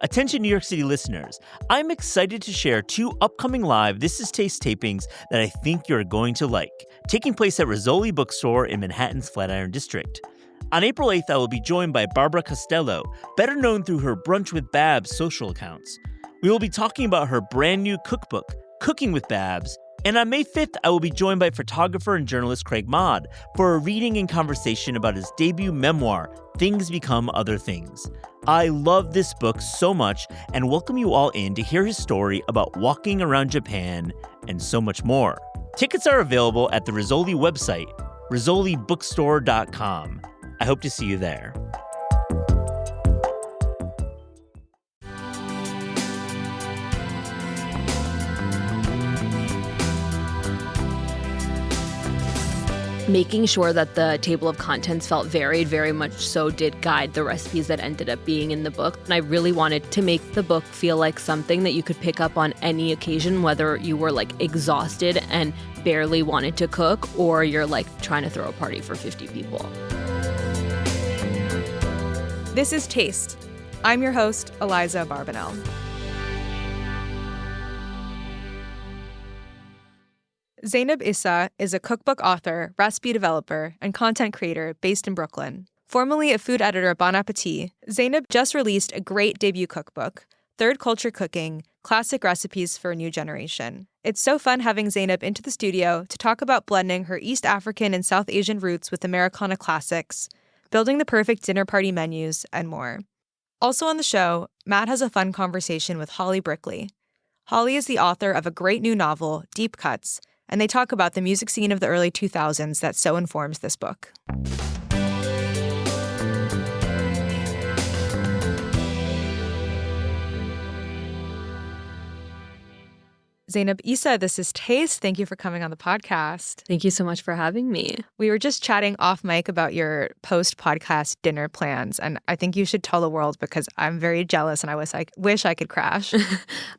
Attention New York City listeners, I'm excited to share 2 upcoming live This Is Taste tapings that I think you're going to like, taking place at Rizzoli Bookstore in Manhattan's Flatiron District. On April 8th, I will be joined by Barbara Costello, better known through her Brunch with Babs social accounts. We will be talking about her brand new cookbook, Cooking with Babs, and on May 5th, I will be joined by photographer and journalist Craig Maude for a reading and conversation about his debut memoir, Things Become Other Things. I love this book so much and welcome you all in to hear his story about walking around Japan and so much more. Tickets are available at the Rizzoli website, rizzolibookstore.com. I hope to see you there. Making sure that the table of contents felt varied very much so did guide the recipes that ended up being in the book. And I really wanted to make the book feel like something that you could pick up on any occasion, whether you were like exhausted and barely wanted to cook or you're like trying to throw a party for 50 people. This is Taste. I'm your host, Eliza Barbanel. Zaynab Issa is a cookbook author, recipe developer, and content creator based in Brooklyn. Formerly a food editor at Bon Appetit, Zaynab just released a great debut cookbook, Third Culture Cooking, Classic Recipes for a New Generation. It's so fun having Zaynab into the studio to talk about blending her East African and South Asian roots with Americana classics, building the perfect dinner party menus, and more. Also on the show, Matt has a fun conversation with Holly Brickley. Holly is the author of a great new novel, Deep Cuts, and they talk about the music scene of the early 2000s that so informs this book. Zaynab Issa, this is Taste. Thank you for coming on the podcast. Thank you so much for having me. We were just chatting off mic about your post-podcast dinner plans, and I think you should tell the world because I'm very jealous and I wish I could crash.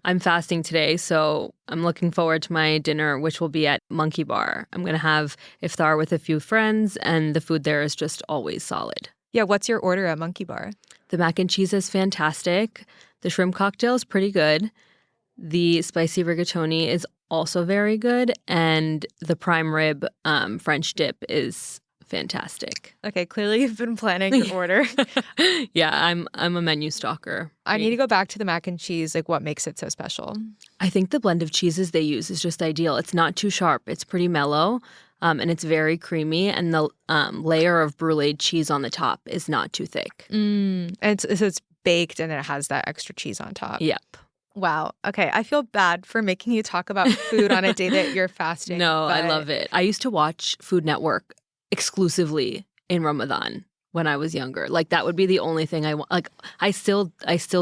I'm fasting today, so I'm looking forward to my dinner, which will be at Monkey Bar. I'm going to have iftar with a few friends, and the food there is just always solid. Yeah, what's your order at Monkey Bar? The mac and cheese is fantastic. The shrimp cocktail is pretty good. The spicy rigatoni is also very good, and the prime rib French dip is fantastic. Okay, clearly you've been planning your order. Yeah, I'm a menu stalker. I need to go back to the mac and cheese. Like, what makes it so special? I think the blend of cheeses they use is just ideal. It's not too sharp. It's pretty mellow, and it's very creamy, and the layer of bruleed cheese on the top is not too thick. It's baked, and it has that extra cheese on top. Yep. Wow. Okay. I feel bad for making you talk about food on a day that you're fasting. No, I love it. I used to watch Food Network exclusively in Ramadan when I was younger. Like that would be the only thing I want. Like I still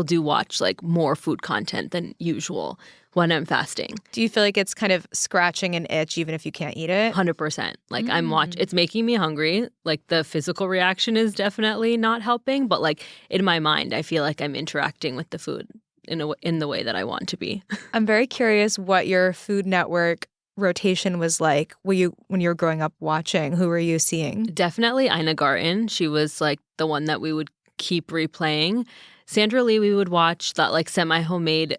do watch like more food content than usual when I'm fasting. Do you feel like it's kind of scratching an itch even if you can't eat it? 100%. Like it's making me hungry. Like the physical reaction is definitely not helping, but like in my mind, I feel like I'm interacting with the food in the way that I want to be. I'm very curious what your Food Network rotation was like when you were growing up watching. Who were you seeing? Definitely Ina Garten. She was like the one that we would keep replaying. Sandra Lee we would watch. That like semi-homemade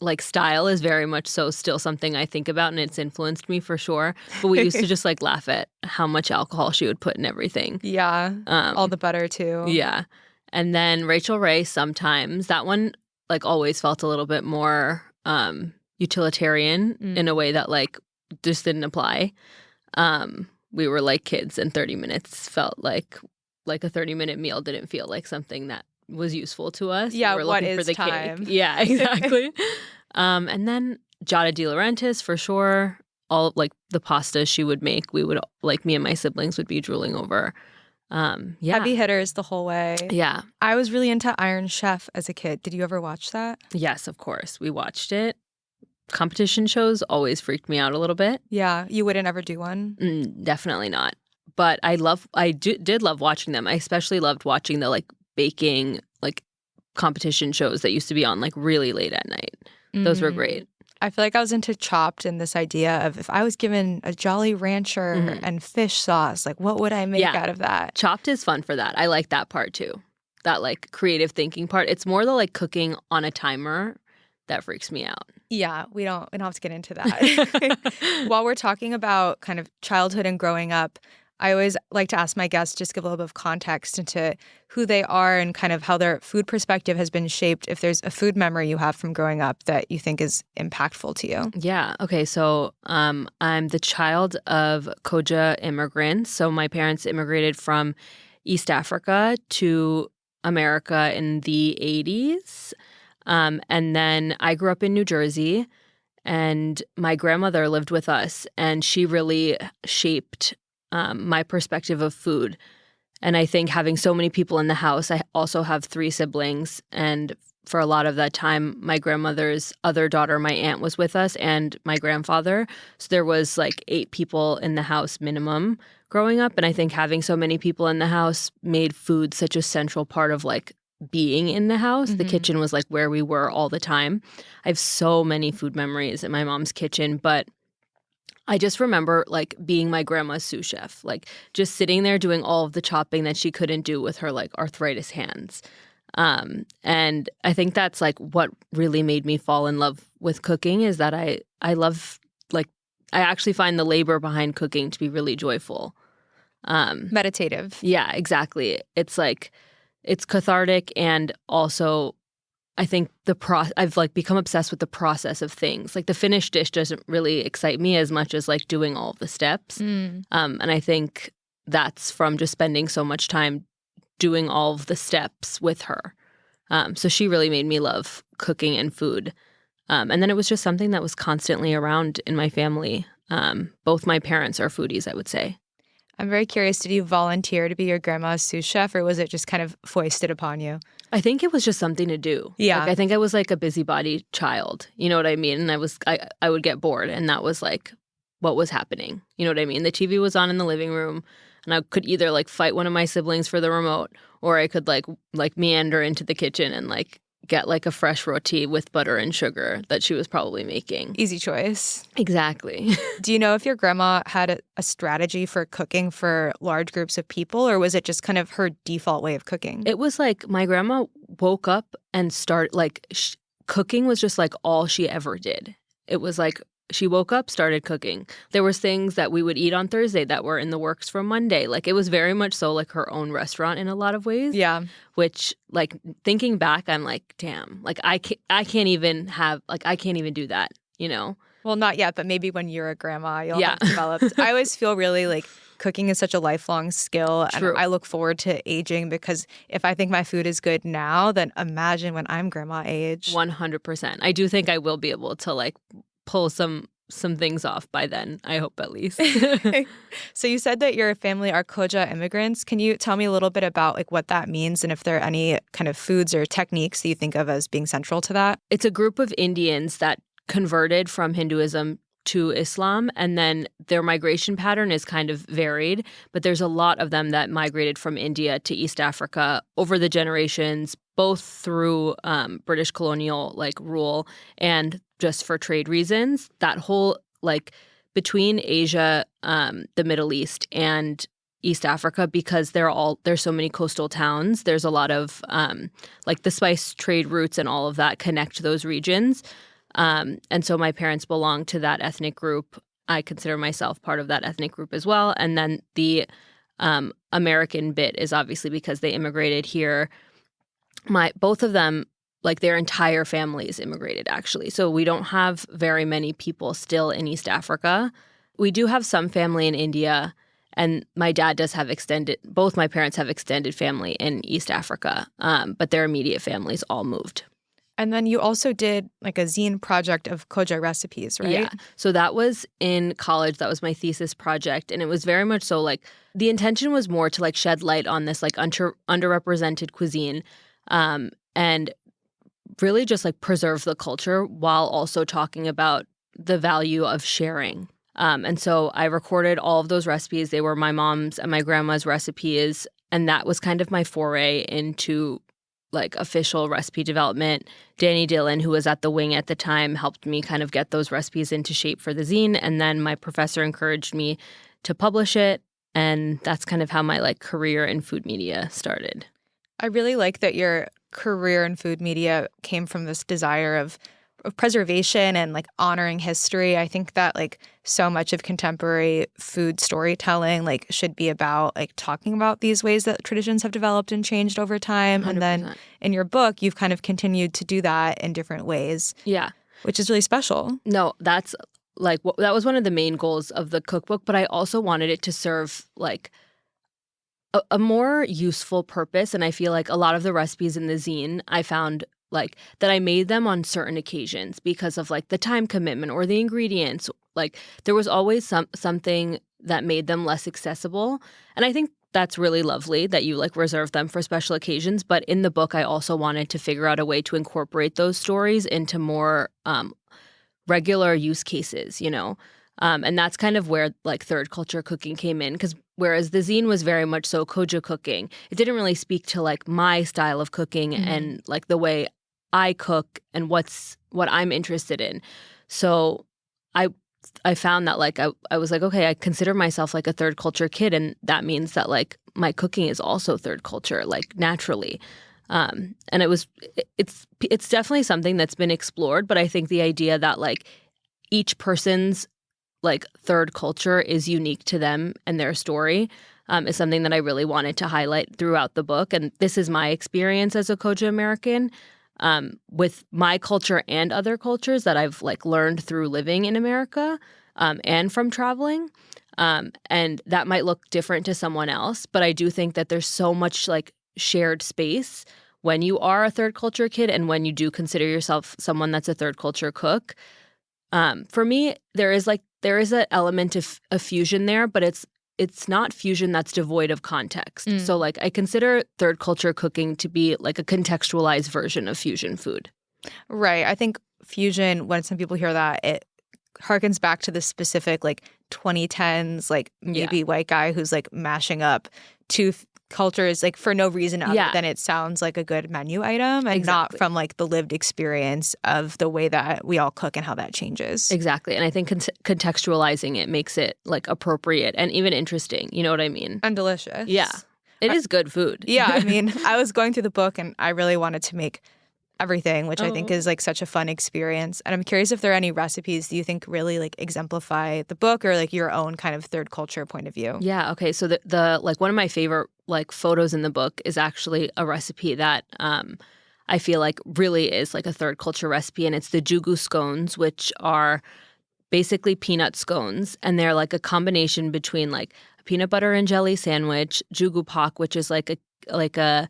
like style is very much so still something I think about, and it's influenced me for sure. But we used to just like laugh at how much alcohol she would put in everything. Yeah, all the butter too. Yeah. And then Rachel Ray sometimes. That one like always felt a little bit more utilitarian in a way that like just didn't apply. We were like kids and 30 minutes felt like a 30-minute meal didn't feel like something that was useful to us. Yeah, we were what looking is for the time? Cake. Yeah, exactly. And then Giada De Laurentiis for sure. All like the pastas she would make, we would like me and my siblings would be drooling over. Yeah. Heavy hitters the whole way. Yeah. I was really into Iron Chef as a kid. Did you ever watch that? Yes, of course. We watched it. Competition shows always freaked me out a little bit. Yeah. You wouldn't ever do one? Definitely not. But I did love watching them. I especially loved watching the like baking like competition shows that used to be on like really late at night. Those were great. I feel like I was into Chopped and this idea of if I was given a Jolly Rancher and fish sauce, like what would I make out of that? Chopped is fun for that. I like that part too. that like creative thinking part. It's more the like cooking on a timer that freaks me out. Yeah, we don't have to get into that. While we're talking about kind of childhood and growing up, I always like to ask my guests just give a little bit of context into who they are and kind of how their food perspective has been shaped. If there's a food memory you have from growing up that you think is impactful to you. Yeah. Okay. So I'm the child of Koja immigrants. So my parents immigrated from East Africa to America in the 80s. And then I grew up in New Jersey, and my grandmother lived with us, and she really shaped my perspective of food. And I think having so many people in the house, I also have 3 siblings. And for a lot of that time, my grandmother's other daughter, my aunt, was with us, and my grandfather. So there was like 8 people in the house minimum growing up. And I think having so many people in the house made food such a central part of like being in the house. The kitchen was like where we were all the time. I have so many food memories in my mom's kitchen, but I just remember like being my grandma's sous chef, like just sitting there doing all of the chopping that she couldn't do with her like arthritis hands. And I think that's like what really made me fall in love with cooking, is that I love, like, I actually find the labor behind cooking to be really joyful. Meditative. Yeah, exactly. It's like, it's cathartic, and also I think I've like become obsessed with the process of things. Like the finished dish doesn't really excite me as much as like doing all of the steps. And I think that's from just spending so much time doing all of the steps with her. So she really made me love cooking and food. And then it was just something that was constantly around in my family. Both my parents are foodies, I would say. I'm very curious, did you volunteer to be your grandma's sous chef, or was it just kind of foisted upon you? I think it was just something to do. Yeah. Like, I think I was like a busybody child. You know what I mean? And I would get bored, and that was like what was happening. You know what I mean? The TV was on in the living room, and I could either like fight one of my siblings for the remote, or I could like meander into the kitchen and like get like a fresh roti with butter and sugar that she was probably making. Easy choice. Exactly. Do you know if your grandma had a strategy for cooking for large groups of people, or was it just kind of her default way of cooking? It was like my grandma woke up and cooking was just like all she ever did. It was like she woke up, started cooking. There was things that we would eat on Thursday that were in the works for Monday. Like it was very much so like her own restaurant in a lot of ways. Yeah. Which, like, thinking back, I'm like, damn, like I can't even do that, you know? Well, not yet, but maybe when you're a grandma, you'll have developed. I always feel really like cooking is such a lifelong skill. True. And I look forward to aging, because if I think my food is good now, then imagine when I'm grandma age. 100%. I do think I will be able to like pull some things off by then, I hope, at least. So you said that your family are Koja immigrants. Can you tell me a little bit about like what that means, and if there are any kind of foods or techniques that you think of as being central to that? It's a group of Indians that converted from Hinduism to Islam, and then their migration pattern is kind of varied, but there's a lot of them that migrated from India to East Africa over the generations, both through British colonial like rule and just for trade reasons. That whole like between Asia, the Middle East, and East Africa, because there's so many coastal towns, there's a lot of like the spice trade routes and all of that connect those regions. And so my parents belong to that ethnic group. I consider myself part of that ethnic group as well. And then the American bit is obviously because they immigrated here. Both of them, like their entire families immigrated, actually. So we don't have very many people still in East Africa. We do have some family in India, and my dad does have both my parents have extended family in East Africa, but their immediate families all moved. And then you also did like a zine project of Koja recipes, right? Yeah. So that was in college. That was my thesis project. And it was very much so like the intention was more to like shed light on this like underrepresented cuisine and really just like preserve the culture while also talking about the value of sharing. And so I recorded all of those recipes. They were my mom's and my grandma's recipes. And that was kind of my foray into like official recipe development. Danny Dillon, who was at the Wing at the time, helped me kind of get those recipes into shape for the zine. And then my professor encouraged me to publish it. And that's kind of how my like career in food media started. I really like that your career in food media came from this desire of preservation and like honoring history. I think that like so much of contemporary food storytelling like should be about like talking about these ways that traditions have developed and changed over time. 100%. And then in your book, you've kind of continued to do that in different ways. Yeah. Which is really special. No, that's like that was one of the main goals of the cookbook, but I also wanted it to serve like a more useful purpose. And I feel like a lot of the recipes in the zine, I found like that I made them on certain occasions because of like the time commitment or the ingredients. Like there was always something that made them less accessible. And I think that's really lovely that you like reserve them for special occasions. But in the book, I also wanted to figure out a way to incorporate those stories into more regular use cases, you know? And that's kind of where like third culture cooking came in, because whereas the zine was very much so Koja cooking, it didn't really speak to like my style of cooking and like the way I cook and what I'm interested in. So I found that like I was like, okay, I consider myself like a third culture kid, and that means that like my cooking is also third culture, like naturally. And it's definitely something that's been explored, but I think the idea that like each person's like third culture is unique to them and their story is something that I really wanted to highlight throughout the book. And this is my experience as a Koja American with my culture and other cultures that I've like learned through living in America and from traveling. And that might look different to someone else, but I do think that there's so much like shared space when you are a third culture kid and when you do consider yourself someone that's a third culture cook. For me, there is an element of fusion there, but it's not fusion that's devoid of context. So like I consider third culture cooking to be like a contextualized version of fusion food. Right. I think fusion, when some people hear that, it harkens back to the specific like 2010s, like maybe white guy who's like mashing up two cultures like for no reason other than it sounds like a good menu item and not from like the lived experience of the way that we all cook and how that changes. Exactly. And I think contextualizing it makes it like appropriate and even interesting. You know what I mean? And delicious. Yeah. It is good food. Yeah. I mean, I was going through the book and I really wanted to make everything, which I think is like such a fun experience. And I'm curious if there are any recipes do you think really like exemplify the book or like your own kind of third culture point of view? Yeah. Okay. So the like one of my favorite like photos in the book is actually a recipe that I feel like really is like a third culture recipe, and it's the jugu scones, which are basically peanut scones, and they're like a combination between like a peanut butter and jelly sandwich, jugu pak, which is like a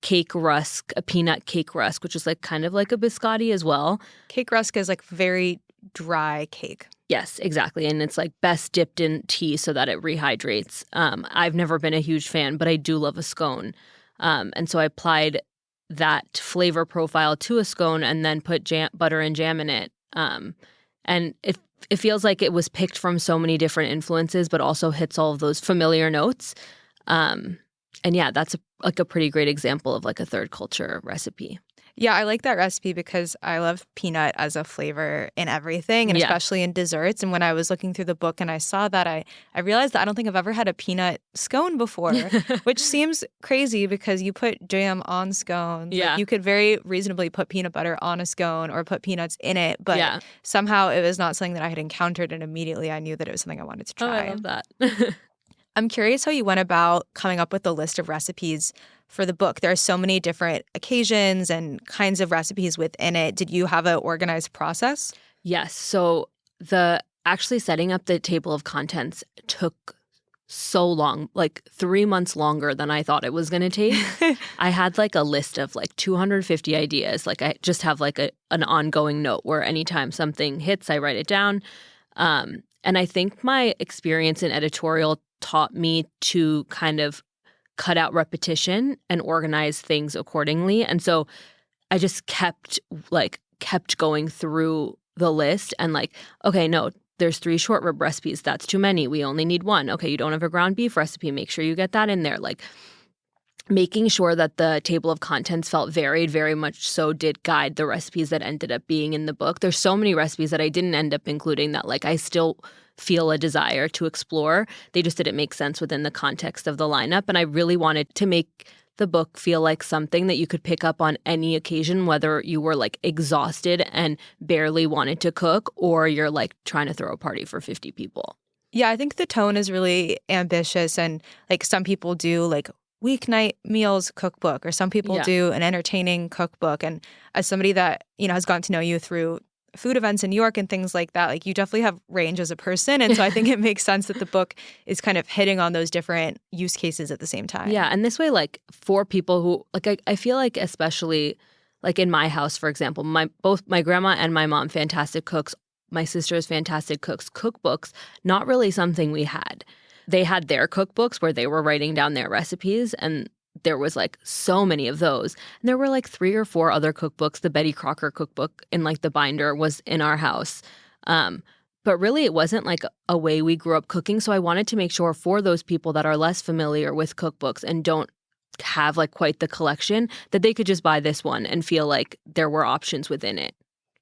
cake rusk, a peanut cake rusk, which is like kind of like a biscotti as well. Cake rusk is like very dry cake. Yes, exactly. And it's like best dipped in tea so that it rehydrates. I've never been a huge fan, but I do love a scone. And so I applied that flavor profile to a scone and then put butter and jam in it. And it feels like it was picked from so many different influences, but also hits all of those familiar notes. And yeah, that's like a pretty great example of like a third culture recipe. Yeah, I like that recipe because I love peanut as a flavor in everything, and especially in desserts. And when I was looking through the book and I saw that, I realized that I don't think I've ever had a peanut scone before, which seems crazy because you put jam on scones. Yeah. Like, you could very reasonably put peanut butter on a scone or put peanuts in it, but somehow it was not something that I had encountered, and immediately I knew that it was something I wanted to try. Oh, I love that. I'm curious how you went about coming up with the list of recipes for the book. There are so many different occasions and kinds of recipes within it. Did you have an organized process? Yes. So actually setting up the table of contents took so long, like 3 months longer than I thought it was going to take. I had like a list of like 250 ideas. Like I just have like an ongoing note where anytime something hits, I write it down. And I think my experience in editorial taught me to kind of cut out repetition and organize things accordingly. And so I just kept going through the list and like, okay, no, there's 3 short rib recipes. That's too many. We only need 1. Okay, you don't have a ground beef recipe. Make sure you get that in there. Like making sure that the table of contents felt varied very much so did guide the recipes that ended up being in the book. There's so many recipes that I didn't end up including that like I still feel a desire to explore. They just didn't make sense within the context of the lineup. And I really wanted to make the book feel like something that you could pick up on any occasion, whether you were like exhausted and barely wanted to cook or you're like trying to throw a party for 50 people. Yeah, I think the tone is really ambitious, and like some people do like weeknight meals cookbook, or some people do an entertaining cookbook. And as somebody that, has gotten to know you through food events in New York and things like that, like you definitely have range as a person. And so I think it makes sense that the book is kind of hitting on those different use cases at the same time. Yeah. And this way, like for people who like, I feel like especially like in my house, for example, both my grandma and my mom, fantastic cooks. My sister's fantastic cooks. Cookbooks, not really something we had. They had their cookbooks where they were writing down their recipes, and there was like so many of those. And there were like 3 or 4 other cookbooks. The Betty Crocker cookbook in like the binder was in our house. But really it wasn't like a way we grew up cooking. So I wanted to make sure for those people that are less familiar with cookbooks and don't have like quite the collection, that they could just buy this one and feel like there were options within it.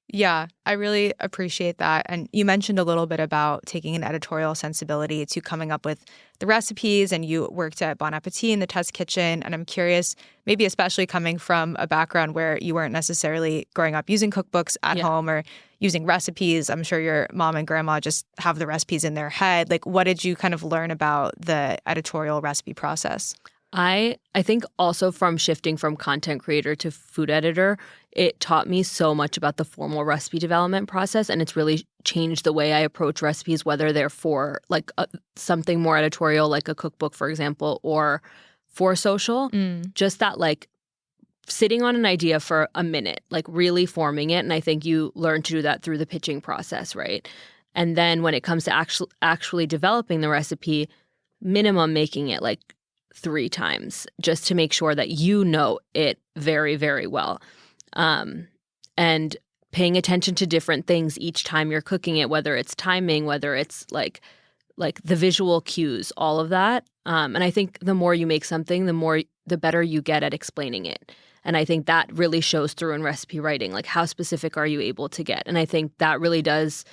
Yeah, I really appreciate that. And you mentioned a little bit about taking an editorial sensibility to coming up with the recipes, and you worked at Bon Appetit in the test kitchen. And I'm curious, maybe especially coming from a background where you weren't necessarily growing up using cookbooks at home or using recipes. I'm sure your mom and grandma just have the recipes in their head. Like, what did you kind of learn about the editorial recipe process? I think also from shifting from content creator to food editor, it taught me so much about the formal recipe development process, and it's really changed the way I approach recipes, whether they're for like something more editorial, like a cookbook, for example, or for social. Just that like sitting on an idea for a minute, like really forming it, and I think you learn to do that through the pitching process, right? And then when it comes to actually developing the recipe, minimum making it like 3 times just to make sure that you know it very, very well. And paying attention to different things each time you're cooking it, whether it's timing, whether it's like the visual cues, all of that. And I think the more you make something, the better you get at explaining it. And I think that really shows through in recipe writing, like how specific are you able to get? And I think that really does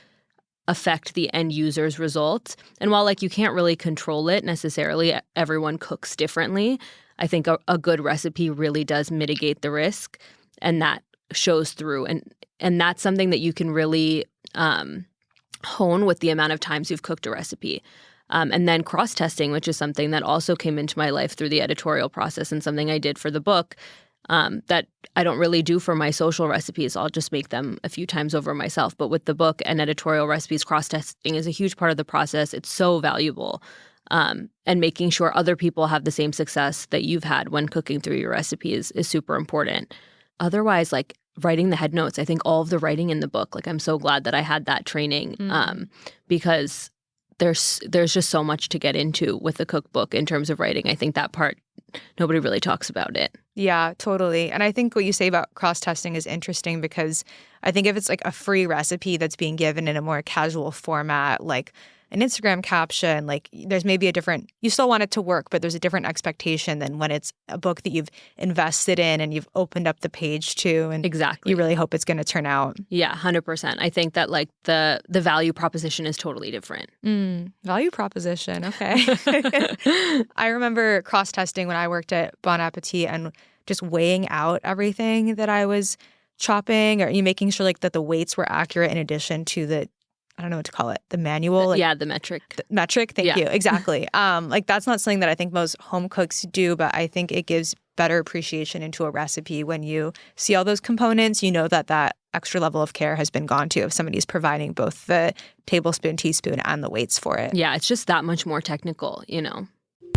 affect the end user's results. And while like you can't really control it necessarily, everyone cooks differently, I think a good recipe really does mitigate the risk, and that shows through. And that's something that you can really hone with the amount of times you've cooked a recipe. And then cross-testing, which is something that also came into my life through the editorial process and something I did for the book that I don't really do for my social recipes. I'll just make them a few times over myself. But with the book and editorial recipes, cross-testing is a huge part of the process. It's so valuable. And making sure other people have the same success that you've had when cooking through your recipes is super important. Otherwise, like writing the head notes, I think all of the writing in the book, like I'm so glad that I had that training because there's just so much to get into with the cookbook in terms of writing. I think that part, nobody really talks about it. Yeah, totally. And I think what you say about cross-testing is interesting because I think if it's like a free recipe that's being given in a more casual format, like an Instagram caption, like there's maybe you still want it to work, but there's a different expectation than when it's a book that you've invested in and you've opened up the page to, and exactly, you really hope it's going to turn out. Yeah, 100%. I think that like the value proposition is totally different. Value proposition. Okay. I remember cross-testing when I worked at Bon Appetit and just weighing out everything that I was chopping, or you making sure like that the weights were accurate in addition to the, I don't know what to call it, the manual. The metric. Metric, thank you. Exactly. Like that's not something that I think most home cooks do, but I think it gives better appreciation into a recipe when you see all those components. You know that extra level of care has been gone to if somebody's providing both the tablespoon, teaspoon, and the weights for it. Yeah, it's just that much more technical, you know.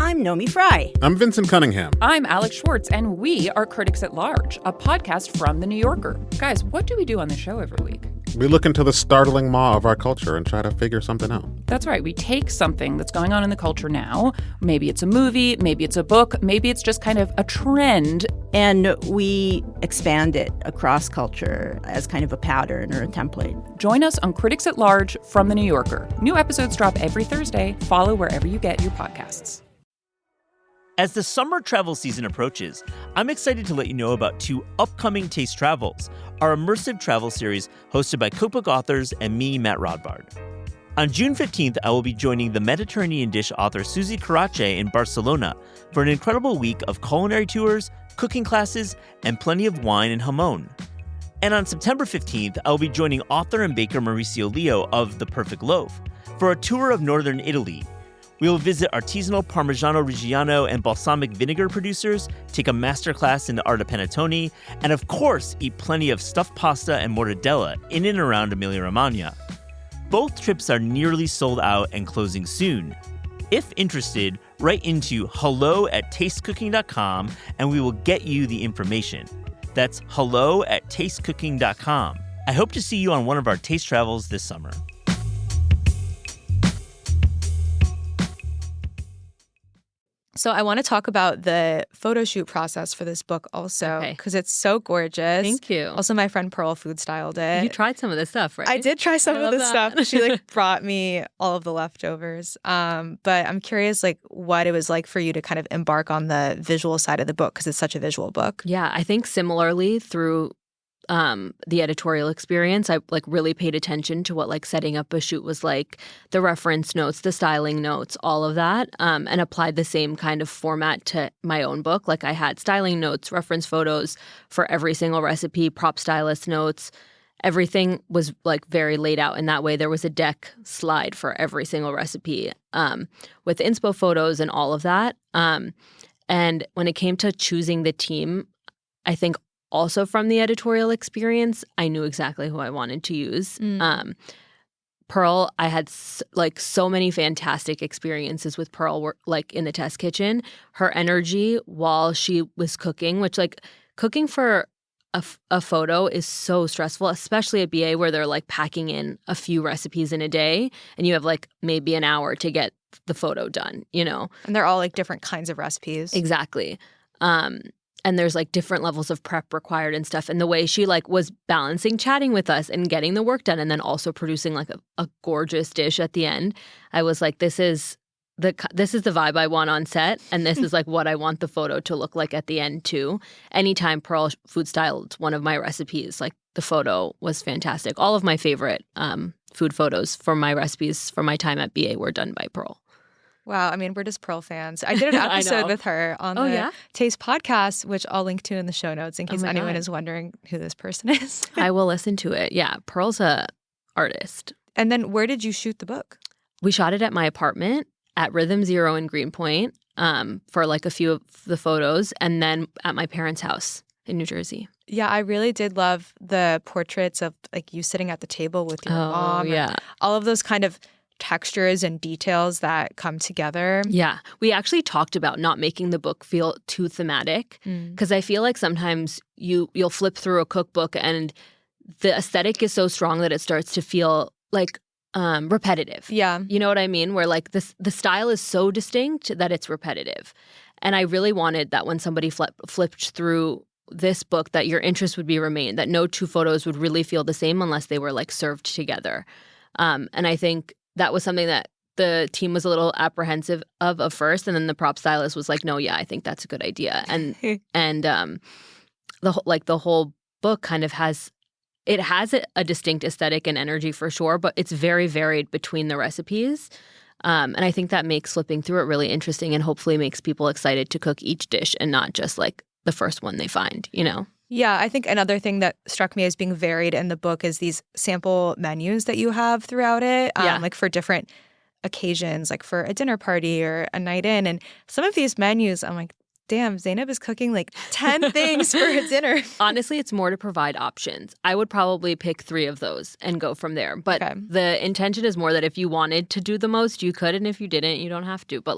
I'm Nomi Fry. I'm Vincent Cunningham. I'm Alex Schwartz, and we are Critics at Large, a podcast from The New Yorker. Guys, what do we do on the show every week? We look into the startling maw of our culture and try to figure something out. That's right. We take something that's going on in the culture now. Maybe it's a movie, maybe it's a book, maybe it's just kind of a trend. And we expand it across culture as kind of a pattern or a template. Join us on Critics at Large from The New Yorker. New episodes drop every Thursday. Follow wherever you get your podcasts. As the summer travel season approaches, I'm excited to let you know about 2 upcoming Taste Travels, our immersive travel series hosted by cookbook authors and me, Matt Rodbard. On June 15th, I will be joining the Mediterranean dish author Suzy Karache in Barcelona for an incredible week of culinary tours, cooking classes, and plenty of wine and jamon. And on September 15th, I will be joining author and baker Mauricio Leo of The Perfect Loaf for a tour of northern Italy. We will visit artisanal Parmigiano Reggiano and balsamic vinegar producers, take a masterclass in the art of panettone, and of course, eat plenty of stuffed pasta and mortadella in and around Emilia-Romagna. Both trips are nearly sold out and closing soon. If interested, write into hello@tastecooking.com and we will get you the information. That's hello@tastecooking.com. I hope to see you on one of our taste travels this summer. So I want to talk about the photo shoot process for this book also, because it's so gorgeous. Thank you. Also, my friend Pearl food styled it. You tried some of this stuff, right? I did try some of the that. stuff. She brought me all of the leftovers. But I'm curious what it was like for you to kind of embark on the visual side of the book, because it's such a visual book. Yeah, I think similarly through the editorial experience, I really paid attention to what setting up a shoot was like, the reference notes, the styling notes, all of that, and applied the same kind of format to my own book. I had styling notes, reference photos for every single recipe, prop stylist notes. Everything was very laid out in that way. There was a deck slide for every single recipe with inspo photos and all of that. And when it came to choosing the team, I think also from the editorial experience, I knew exactly who I wanted to use. Pearl, I had so many fantastic experiences with Pearl, in the test kitchen. Her energy while she was cooking, which cooking for a photo is so stressful, especially at BA where they're packing in a few recipes in a day and you have maybe an hour to get the photo done, And they're all different kinds of recipes. Exactly. And there's different levels of prep required and stuff. And the way she was balancing chatting with us and getting the work done and then also producing a gorgeous dish at the end, I was this is the vibe I want on set, and this is what I want the photo to look like at the end too. Anytime Pearl food styled one of my recipes, the photo was fantastic. All of my favorite food photos for my recipes for my time at BA were done by Pearl. Wow. I mean, we're just Pearl fans. I did an episode with her on the Taste podcast, which I'll link to in the show notes in case anyone is wondering who this person is. I will listen to it. Yeah. Pearl's a artist. And then where did you shoot the book? We shot it at my apartment at Rhythm Zero in Greenpoint for a few of the photos, and then at my parents' house in New Jersey. Yeah, I really did love the portraits of you sitting at the table with your mom. Yeah. All of those kind of textures and details that come together. Yeah. We actually talked about not making the book feel too thematic, because I feel sometimes you'll flip through a cookbook and the aesthetic is so strong that it starts to feel repetitive. Yeah. You know what I mean? Where the style is so distinct that it's repetitive. And I really wanted that when somebody flipped through this book, that your interest would be remained, that no two photos would really feel the same unless they were served together. And I think that was something that the team was a little apprehensive of first, and then the prop stylist was no, yeah, I think that's a good idea. And the whole book kind of has a distinct aesthetic and energy for sure, but it's very varied between the recipes. And I think that makes flipping through it really interesting and hopefully makes people excited to cook each dish and not just the first one they find, Yeah, I think another thing that struck me as being varied in the book is these sample menus that you have throughout it, for different occasions, for a dinner party or a night in. And some of these menus, I'm damn, Zaynab is cooking 10 things for a dinner. Honestly, it's more to provide options. I would probably pick 3 of those and go from there. But the intention is more that if you wanted to do the most, you could. And if you didn't, you don't have to. But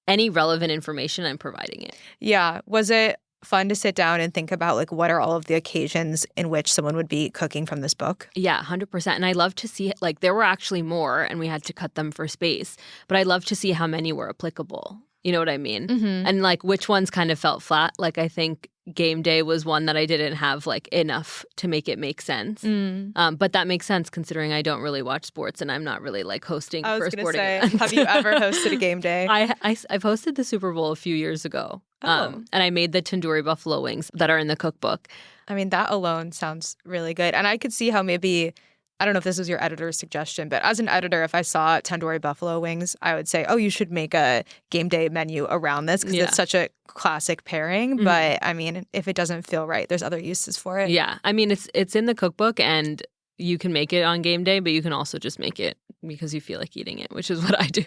any relevant information, I'm providing it. Yeah. Was it fun to sit down and think about what are all of the occasions in which someone would be cooking from this book? Yeah, 100%. And I love to see there were actually more and we had to cut them for space, but I love to see how many were applicable. You know what I mean? Mm-hmm. And which ones kind of felt flat. I think game day was one that I didn't have enough to make it make sense. But that makes sense considering I don't really watch sports and I'm not really hosting for sporting events. Have you ever hosted a game day? I've hosted the Super Bowl a few years ago. And I made the tandoori buffalo wings that are in the cookbook. I mean, that alone sounds really good. And I could see how maybe I don't know if this was your editor's suggestion, but as an editor, if I saw tandoori buffalo wings, I would say, oh, you should make a game day menu around this because it's such a classic pairing. Mm-hmm. But I mean, if it doesn't feel right, there's other uses for it. Yeah. I mean, it's in the cookbook and you can make it on game day, but you can also just make it because you feel like eating it, which is what I do.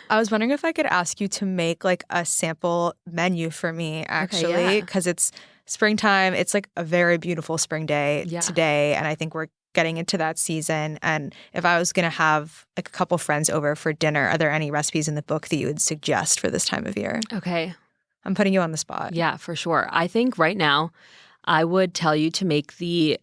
I was wondering if I could ask you to make like a sample menu for me, actually, because it's springtime. It's like a very beautiful spring day today. And I think we're getting into that season. And if I was going to have like a couple friends over for dinner, are there any recipes in the book that you would suggest for this time of year? Okay. I'm putting you on the spot. Yeah, for sure. I think right now I would tell you to make the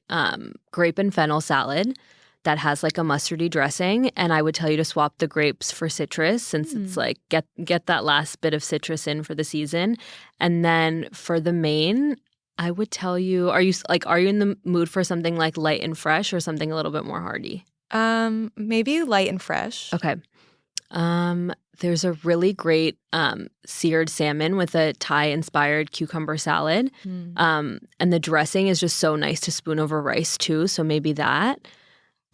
grape and fennel salad that has like a mustardy dressing. And I would tell you to swap the grapes for citrus since it's like get that last bit of citrus in for the season. And then for the main, I would tell you, are you in the mood for something like light and fresh or something a little bit more hearty? Maybe light and fresh. Okay. There's a really great seared salmon with a Thai-inspired cucumber salad. And the dressing is just so nice to spoon over rice too, so maybe that.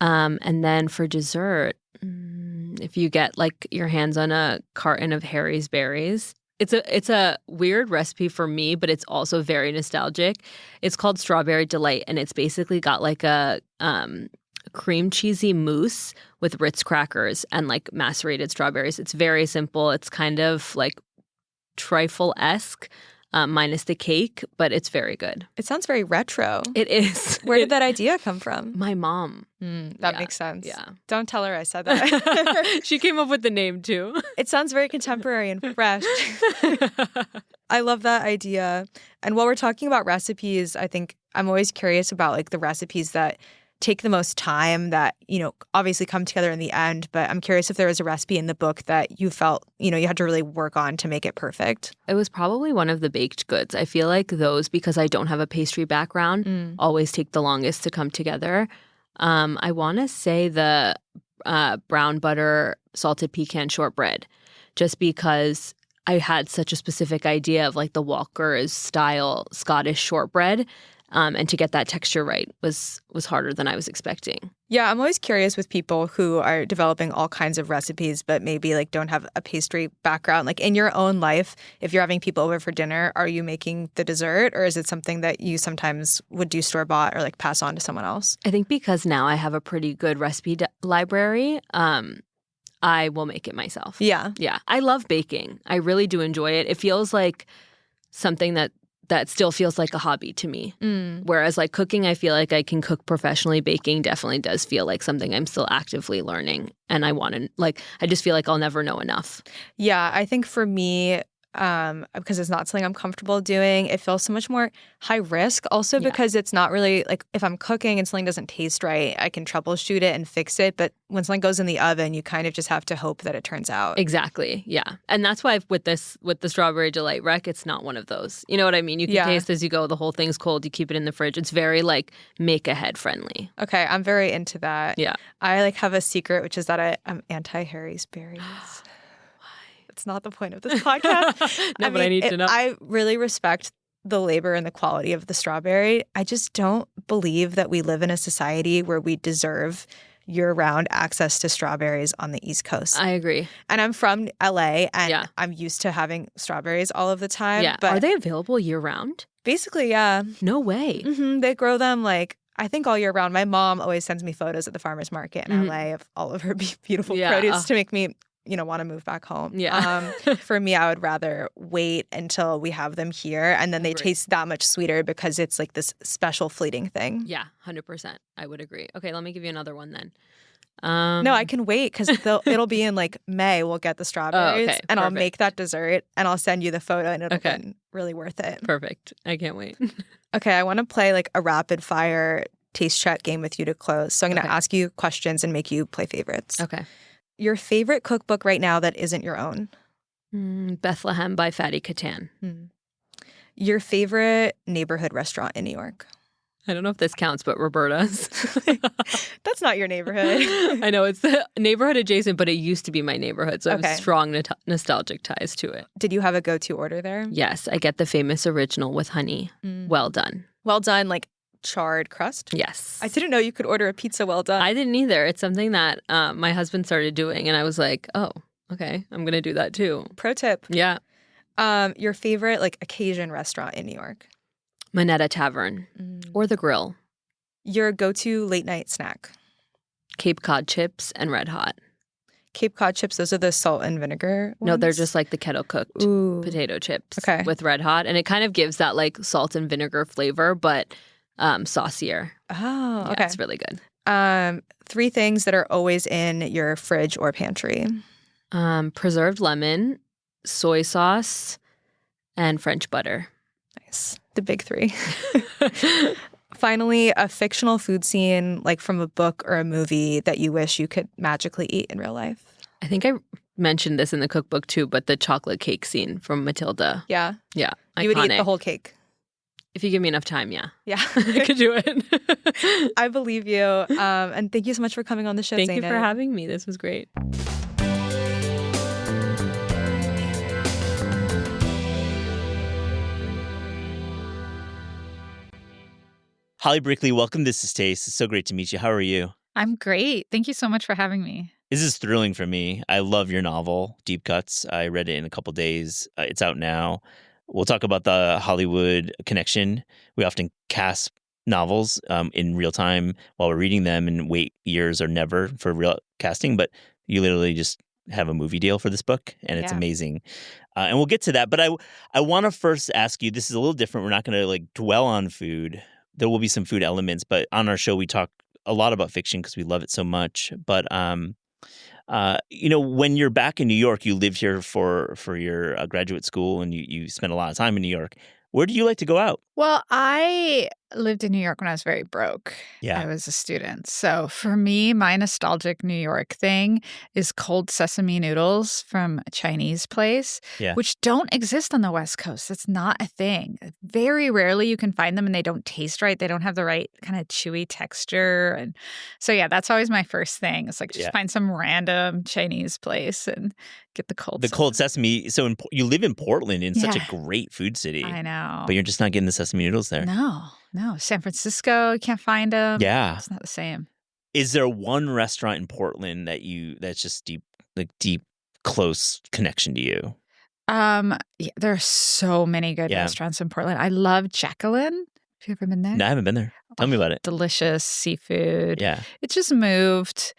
And then for dessert, if you get like your hands on a carton of Harry's berries, it's a weird recipe for me, but it's also very nostalgic. It's called Strawberry Delight, and it's basically got like a cream cheesy mousse with Ritz crackers and like macerated strawberries. It's very simple. It's kind of like trifle-esque, minus the cake, but it's very good. It sounds very retro. It is. Where did that idea come from? My mom. That makes sense. Yeah. Don't tell her I said that. She came up with the name too. It sounds very contemporary and fresh. I love that idea. And while we're talking about recipes, I think I'm always curious about like the recipes that take the most time that, you know, obviously come together in the end. But I'm curious if there was a recipe in the book that you felt, you know, you had to really work on to make it perfect. It was probably one of the baked goods. I feel like those, because I don't have a pastry background, always take the longest to come together. I want to say the brown butter salted pecan shortbread, just because I had such a specific idea of like the Walker's style Scottish shortbread. And to get that texture right was harder than I was expecting. Yeah, I'm always curious with people who are developing all kinds of recipes, but maybe like don't have a pastry background. Like in your own life, if you're having people over for dinner, are you making the dessert, or is it something that you sometimes would do store-bought or like pass on to someone else? I think because now I have a pretty good recipe library, I will make it myself. Yeah. Yeah. I love baking. I really do enjoy it. It feels like something that still feels like a hobby to me. Whereas like cooking, I feel like I can cook professionally. Baking definitely does feel like something I'm still actively learning. And I want to, like, I just feel like I'll never know enough. Yeah, I think for me, because it's not something I'm comfortable doing, it feels so much more high risk. Also because it's not really like if I'm cooking and something doesn't taste right, I can troubleshoot it and fix it. But when something goes in the oven, you kind of just have to hope that it turns out. Exactly. Yeah. And that's why with the Strawberry Delight Rec, it's not one of those. You know what I mean? You can taste as you go. The whole thing's cold. You keep it in the fridge. It's very like make ahead friendly. Okay. I'm very into that. Yeah. I like have a secret, which is that I'm anti Harry's berries. It's not the point of this podcast. But I need to know. I really respect the labor and the quality of the strawberry. I just don't believe that we live in a society where we deserve year-round access to strawberries on the East Coast. I agree. And I'm from LA, and I'm used to having strawberries all of the time. Yeah. But are they available year-round? Basically, yeah. No way. Mm-hmm. They grow them like, I think all year round. My mom always sends me photos at the farmer's market in LA of all of her beautiful produce to make me want to move back home. Yeah. For me, I would rather wait until we have them here, and then they taste that much sweeter because it's like this special fleeting thing. Yeah, 100%. I would agree. Okay, let me give you another one then. No, I can wait because it'll be in like May. We'll get the strawberries, and I'll make that dessert, and I'll send you the photo, and it'll be really worth it. Perfect. I can't wait. Okay, I want to play like a rapid fire taste check game with you to close. So I'm going to ask you questions and make you play favorites. Okay. Your favorite cookbook right now that isn't your own? Bethlehem by Fatty Katan. Your favorite neighborhood restaurant in New York? I don't know if this counts, but Roberta's. That's not your neighborhood. I know, it's the neighborhood adjacent, but it used to be my neighborhood, so I have strong nostalgic ties to it. Did you have a go-to order there? Yes, I get the famous original with honey. Well done. Well done, like charred crust? Yes. I didn't know you could order a pizza well done. I didn't either. It's something that my husband started doing, and I was like, oh, okay, I'm going to do that too. Pro tip. Yeah. Your favorite occasion restaurant in New York? Minetta Tavern or The Grill. Your go-to late night snack? Cape Cod chips and Red Hot. Cape Cod chips, those are the salt and vinegar ones? No, they're just like the kettle cooked potato chips with Red Hot. And it kind of gives that salt and vinegar flavor, but saucier. Oh, okay. Yeah, it's really good. 3 things that are always in your fridge or pantry. Preserved lemon, soy sauce, and French butter. Nice. The big 3. Finally, a fictional food scene from a book or a movie that you wish you could magically eat in real life. I think I mentioned this in the cookbook too, but the chocolate cake scene from Matilda. Yeah? Yeah. You would eat the whole cake? If you give me enough time, yeah. Yeah. I could do it. I believe you. And thank you so much for coming on the show, Thank Zaynab. you for having me. This was great. Holly Brickley, welcome. This is Taste. It's so great to meet you. How are you? I'm great. Thank you so much for having me. This is thrilling for me. I love your novel, Deep Cuts. I read it in a couple days. It's out now. We'll talk about the Hollywood connection. We often cast novels in real time while we're reading them and wait years or never for real casting. But you literally just have a movie deal for this book, and it's amazing. And we'll get to that. But I want to first ask you, this is a little different. We're not going to dwell on food. There will be some food elements, but on our show we talk a lot about fiction because we love it so much. But when you're back in New York, you lived here for your graduate school, and you spent a lot of time in New York. Where do you like to go out? Well, I lived in New York when I was very broke. Yeah. I was a student. So for me, my nostalgic New York thing is cold sesame noodles from a Chinese place, which don't exist on the West Coast. That's not a thing. Very rarely you can find them, and they don't taste right. They don't have the right kind of chewy texture. And so, that's always my first thing. It's just find some random Chinese place and get the cold sesame. Cold sesame. So you live in Portland, in such a great food city. I know. But you're just not getting the sesame noodles there. No. San Francisco, you can't find them. Yeah. It's not the same. Is there one restaurant in Portland that's just deep, close connection to you? There are so many good restaurants in Portland. I love Jacqueline. Have you ever been there? No, I haven't been there. Tell me about it. Delicious seafood. Yeah. It just moved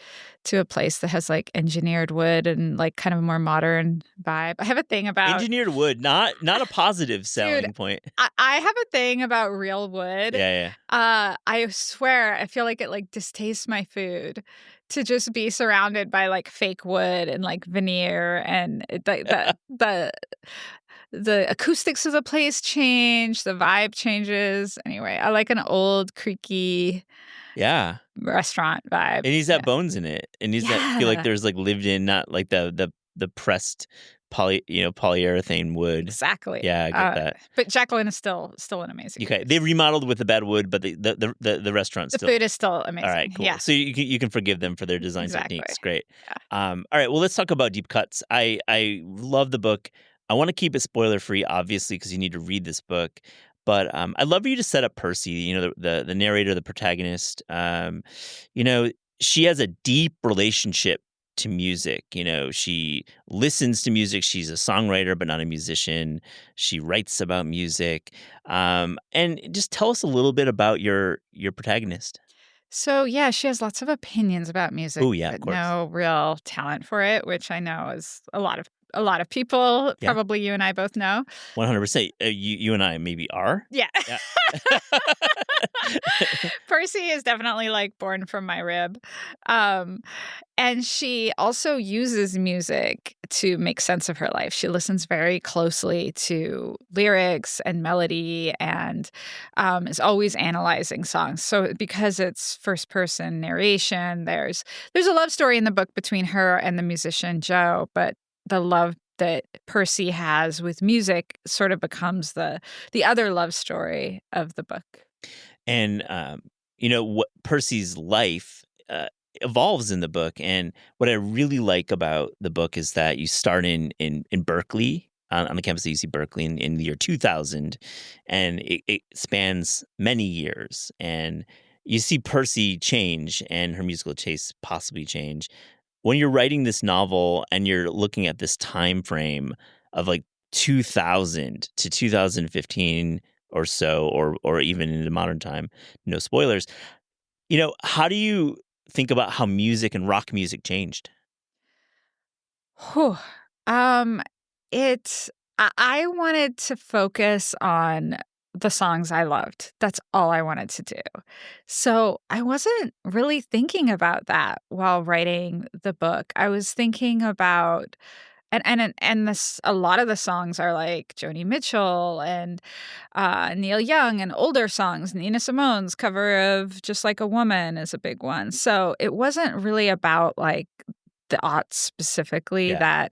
to a place that has engineered wood and kind of a more modern vibe. I have a thing about engineered wood, not a positive selling point. I have a thing about real wood. Yeah. I swear, I feel like it distastes my food to just be surrounded by fake wood and veneer, and the acoustics of the place change, the vibe changes. Anyway, I like an old creaky restaurant vibe. It needs that bones in it. It needs that feel like there's lived in, not the pressed polyurethane wood. Exactly. Yeah, I get that. But Jacqueline is still an amazing place. They remodeled with the bad wood, but the restaurant still. The food is still amazing. All right, cool. Yeah. So you can forgive them for their design techniques. Great. Yeah. All right, well, let's talk about Deep Cuts. I love the book. I want to keep it spoiler free, obviously, because you need to read this book. But I'd love for you to set up Percy, the narrator, the protagonist. She has a deep relationship to music. She listens to music. She's a songwriter, but not a musician. She writes about music. And just tell us a little bit about your protagonist. So, she has lots of opinions about music. Oh, yeah, of but course. no real talent for it, which I know is a lot of people. Yeah. Probably you and I both know. 100%. You and I maybe are. Yeah. Percy is definitely born from my rib. And she also uses music to make sense of her life. She listens very closely to lyrics and melody, and is always analyzing songs. So because it's first person narration, there's a love story in the book between her and the musician Joe, but the love that Percy has with music sort of becomes the other love story of the book. And what Percy's life evolves in the book. And what I really like about the book is that you start in Berkeley, on the campus of UC Berkeley in the year 2000, and it spans many years. And you see Percy change and her musical tastes possibly change. When you're writing this novel and you're looking at this time frame of like 2000 to 2015 or so, or even into modern time, no spoilers, how do you think about how music and rock music changed? Whew. It's I wanted to focus on the songs I loved. That's all I wanted to do. So I wasn't really thinking about that while writing the book. I was thinking about and this a lot of the songs are like Joni Mitchell and Neil Young, and older songs. Nina Simone's cover of "Just Like a Woman" is a big one. So it wasn't really about like the aughts specifically Yeah.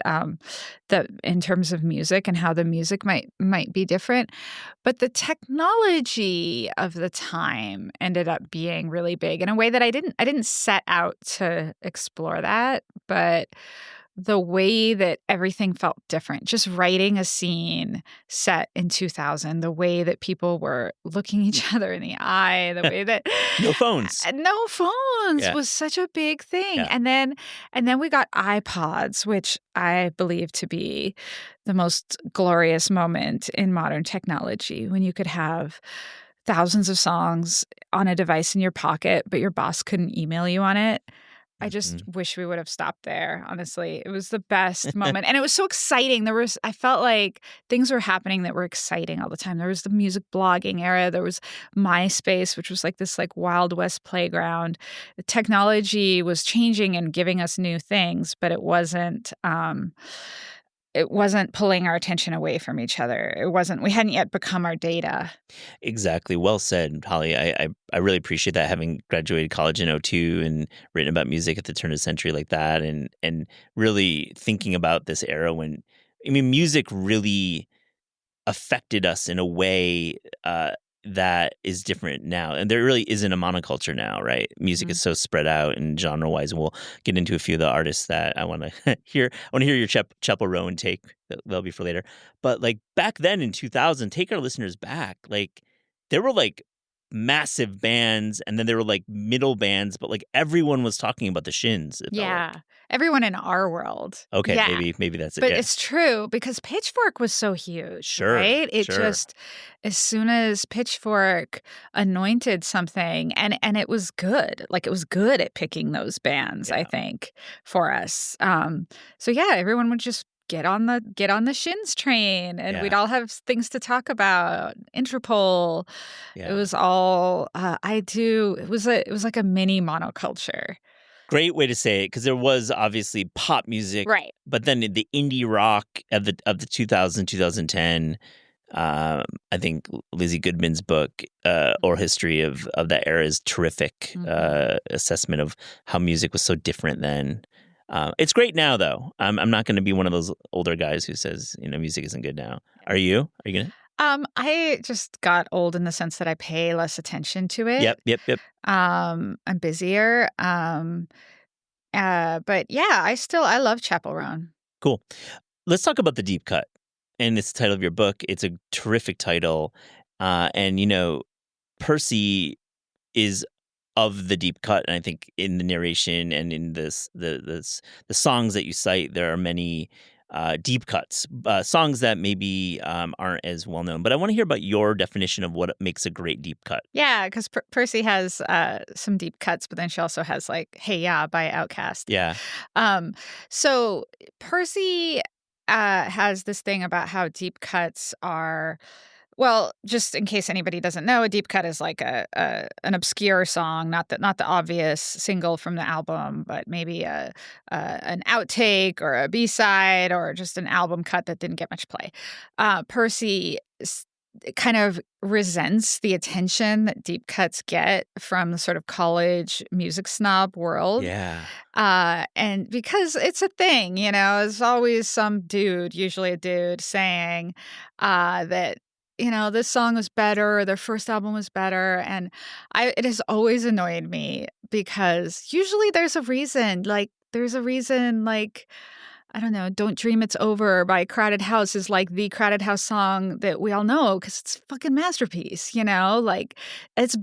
that in terms of music and how the music might be different, but the technology of the time ended up being really big in a way that I didn't set out to explore that, but the way that everything felt different, just writing a scene set in 2000, the way that people were looking each other in the eye, the way that No phones. no phones Yeah. was such a big thing. Yeah. And then we got iPods, which I believe to be the most glorious moment in modern technology, when you could have thousands of songs on a device in your pocket, but your boss couldn't email you on it. I just wish we would have stopped there, honestly. It was the best moment. And it was so exciting. I felt like things were happening that were exciting all the time. There was the music blogging era. There was MySpace, which was like this like Wild West playground. The technology was changing and giving us new things, but it wasn't pulling our attention away from each other. We hadn't yet become our data. Exactly. Well said, Holly. I really appreciate that, having graduated college in '02 and written about music at the turn of the century like that, and really thinking about this era when, music really affected us in a way that is different now. And there really isn't a monoculture now, right? Music is so spread out and genre-wise. And we'll get into a few of the artists that I want to hear. I want to hear your Chapel Rowan take. That'll be for later. But like back then in 2000, take our listeners back. Like there were like massive bands, and then there were like middle bands, but like everyone was talking about the Shins. It felt like. Everyone in our world. Okay, Yeah. maybe that's it. But yeah. it's true, because Pitchfork was so huge, Sure, right? It sure. just, as soon as Pitchfork anointed something, and it was good. Like it was good at picking those bands, I think, for us. So yeah, everyone would just get on the Shins train, and we'd all have things to talk about. Interpol. Yeah. It was all it was like a mini monoculture. Great way to say it, because there was obviously pop music, Right. but then the indie rock of the 2010. I think Lizzie Goodman's book, Oral History of that era, is terrific assessment of how music was so different then. It's great now, though. I'm not going to be one of those older guys who says music isn't good now. Are you? Are you gonna? I just got old in the sense that I pay less attention to it. Yep. I'm busier. But yeah, I love Chapel Roan. Cool. Let's talk about The Deep Cut. And it's the title of your book. It's a terrific title. And Percy is of the deep cut. And I think in the narration and in the songs that you cite, there are many deep cuts, songs that maybe aren't as well known. But I want to hear about your definition of what makes a great deep cut. Yeah, because Percy has some deep cuts, but then she also has like "Hey Ya" by Outkast. Yeah. So Percy has this thing about how deep cuts are. Well, just in case anybody doesn't know, a deep cut is like an obscure song, not the obvious single from the album, but maybe an outtake or a B-side or just an album cut that didn't get much play. Percy kind of resents the attention that deep cuts get from the sort of college music snob world. Yeah. And because it's a thing, there's always some dude, usually a dude, saying that this song was better, or their first album was better. And it has always annoyed me, because usually there's a reason, like I don't know, Don't Dream It's Over by Crowded House is like the Crowded House song that we all know because it's a fucking masterpiece, you know? Like, it's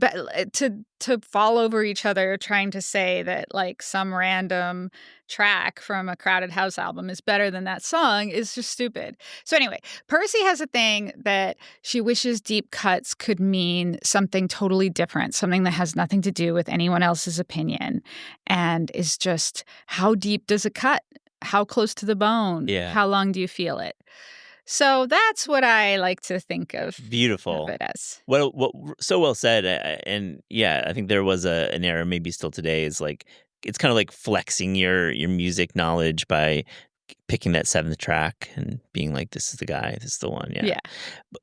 to fall over each other trying to say that, like, some random track from a Crowded House album is better than that song is just stupid. So anyway, Percy has a thing that she wishes deep cuts could mean something totally different, something that has nothing to do with anyone else's opinion, and is just, how deep does it cut? How close to the bone? Yeah. How long do you feel it? So that's what I like to think of Beautiful. it as. What so well said. And yeah, I think there was an era, maybe still today, is like it's kind of like flexing your music knowledge by picking that seventh track and being like, this is the guy, this is the one. Yeah.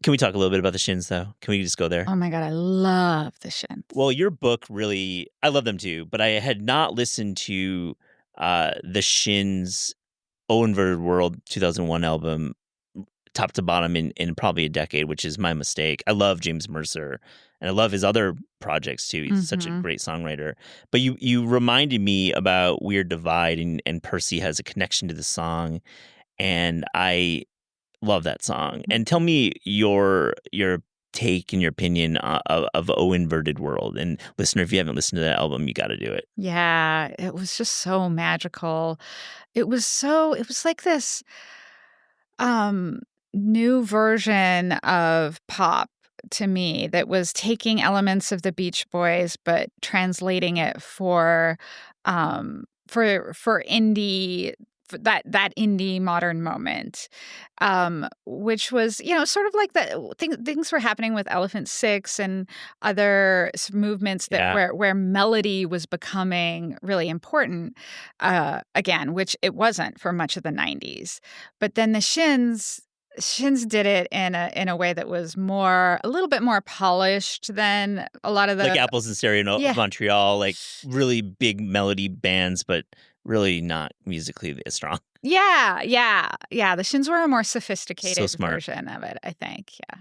Can we talk a little bit about the Shins, though? Can we just go there? Oh my God, I love the Shins. Well, your book really, I love them too, but I had not listened to the Shins' O Inverted World 2001 album top to bottom in probably a decade, which is my mistake. I love James Mercer and I love his other projects too. He's such a great songwriter. But you reminded me about Weird Divide, and Percy has a connection to the song, and I love that song. And tell me your take and your opinion of O Inverted World. And listener, if you haven't listened to that album, you got to do it. Yeah, it was just so magical. It was like this new version of pop to me that was taking elements of the Beach Boys but translating it for indie, for that indie modern moment, which was, you know, sort of like that things were happening with Elephant Six and other movements that where melody was becoming really important again, which it wasn't for much of the 90s. But then the Shins did it in a way that was a little bit more polished than a lot of the like Apples in Stereo of Montreal, like really big melody bands, but really not musically as strong. Yeah. The Shins were a more sophisticated version of it, I think. Yeah.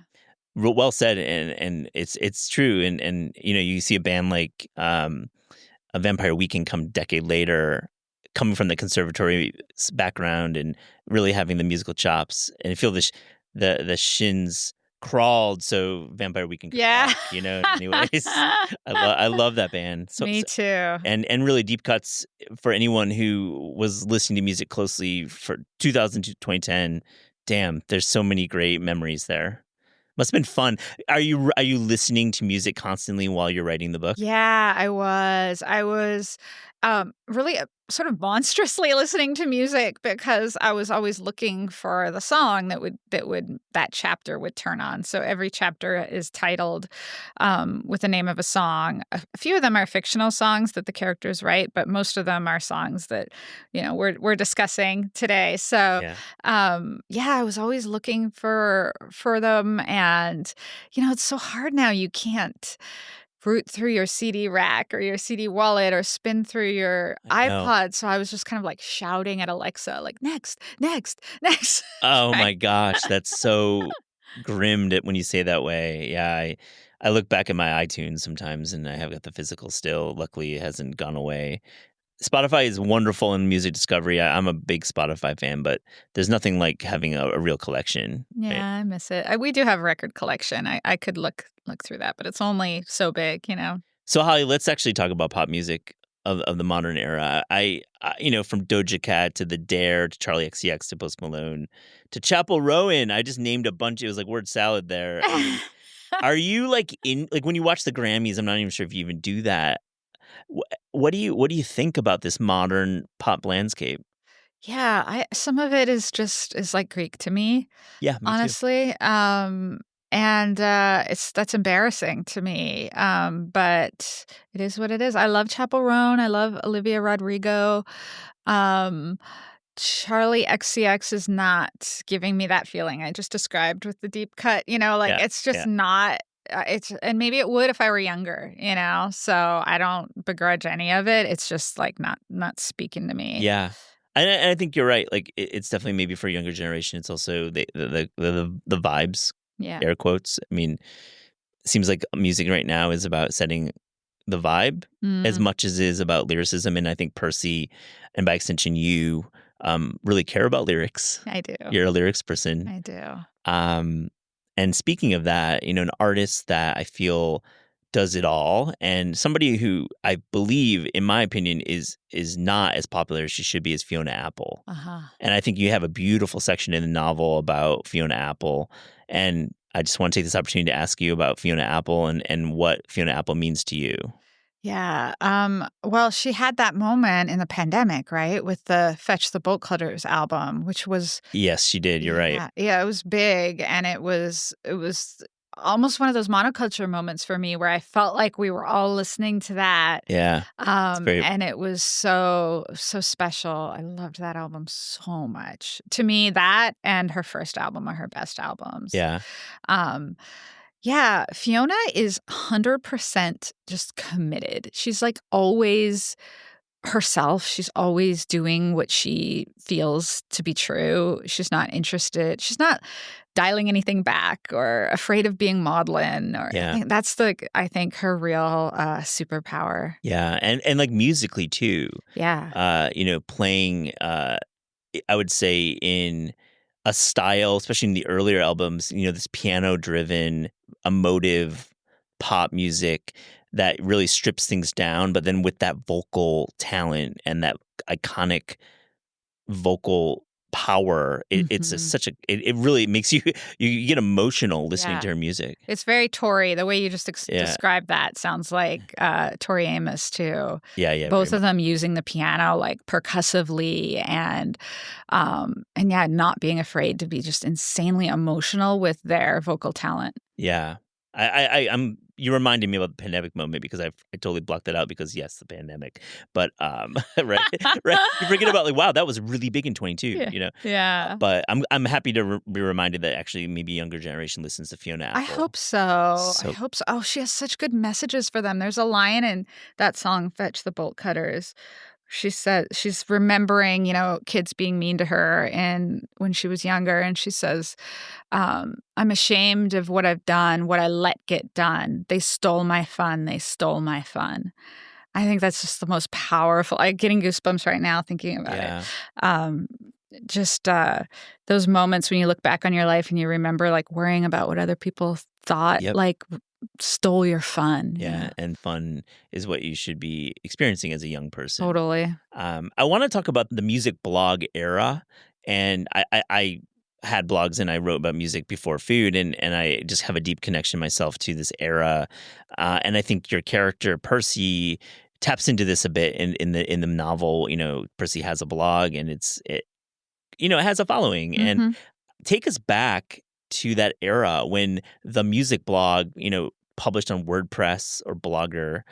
Well said, and it's true, and you know, you see a band like a Vampire Weekend come a decade later, coming from the conservatory background and really having the musical chops, and I feel the Shins crawled so Vampire Weekend could walk, you know, in many ways. I love that band. Me too. And really deep cuts for anyone who was listening to music closely for 2000 to 2010. Damn, there's so many great memories there. Must have been fun. Are you listening to music constantly while you're writing the book? Yeah, I was. Really sort of monstrously listening to music because I was always looking for the song that chapter would turn on. So every chapter is titled with the name of a song. A few of them are fictional songs that the characters write, but most of them are songs that, you know, we're discussing today. So I was always looking for them, and you know, it's so hard now. You can't root through your CD rack or your CD wallet or spin through your iPod. So I was just kind of like shouting at Alexa, like, next. Oh my gosh, that's so grim when you say that way. Yeah, I look back at my iTunes sometimes and I have got the physical still. Luckily, it hasn't gone away. Spotify is wonderful in music discovery. I'm a big Spotify fan, but there's nothing like having a real collection. Yeah, right? I miss it. We do have a record collection. I could look through that, but it's only so big, you know. So Holly, let's actually talk about pop music of the modern era. I you know, from Doja Cat to The Dare to Charlie XCX to Post Malone to Chappell Rowan. I just named a bunch. It was like word salad there. I mean, are you like when you watch the Grammys? I'm not even sure if you even do that. What do you think about this modern pop landscape? Yeah, some of it is like Greek to me. Yeah, me honestly. Too. And that's embarrassing to me. But it is what it is. I love Chappell Roan. I love Olivia Rodrigo. Charlie XCX is not giving me that feeling I just described with the deep cut. You know, like it's just not. And maybe it would if I were younger, you know. So I don't begrudge any of it. It's just like not speaking to me. Yeah, and I think you're right. Like it's definitely maybe for a younger generation. It's also the vibes. Yeah. Air quotes. I mean, it seems like music right now is about setting the vibe as much as it is about lyricism. And I think Percy, and by extension you, really care about lyrics. I do. You're a lyrics person. I do. And speaking of that, an artist that I feel does it all, and somebody who I believe, in my opinion, is not as popular as she should be, is Fiona Apple. Uh-huh. And I think you have a beautiful section in the novel about Fiona Apple. And I just want to take this opportunity to ask you about Fiona Apple and what Fiona Apple means to you. Yeah. Well, she had that moment in the pandemic, right? With the Fetch the Bolt Cutters album, which was Yes, she did. You're right. Yeah, it was big, and it was almost one of those monoculture moments for me where I felt like we were all listening to that. Yeah. And it was so special. I loved that album so much. To me, that and her first album are her best albums. Yeah. Yeah, Fiona is 100% just committed. She's like always herself. She's always doing what she feels to be true. She's not interested. She's not dialing anything back or afraid of being maudlin. Or that's I think her real superpower. Yeah, and like musically too. Yeah. Playing. I would say in a style, especially in the earlier albums, this piano-driven, emotive pop music that really strips things down, but then with that vocal talent and that iconic vocal power, it's it really makes you get emotional listening to her music. It's very Tori. The way you just described that sounds like Tori Amos too. Yeah. Both of them using the piano like percussively and not being afraid to be just insanely emotional with their vocal talent. Yeah. I'm you reminded me about the pandemic moment because I totally blocked that out because yes, the pandemic. But right. You forget about like, wow, that was really big in 22, Yeah. But I'm happy to be reminded that actually maybe younger generation listens to Fiona Apple. I hope so. I hope so. Oh, she has such good messages for them. There's a line in that song Fetch the Bolt Cutters. She said she's remembering, kids being mean to her and when she was younger. And she says, I'm ashamed of what I've done, what I let get done. They stole my fun. They stole my fun. I think that's just the most powerful. I'm getting goosebumps right now thinking about it. Just those moments when you look back on your life and you remember like worrying about what other people thought, like stole your fun. Yeah, and fun is what you should be experiencing as a young person. Totally. I want to talk about the music blog era, and I had blogs and I wrote about music before food, and I just have a deep connection myself to this era, and I think your character Percy taps into this a bit in the novel. Percy has a blog, and it has a following, and take us back to that era when the music blog, published on WordPress or Blogger,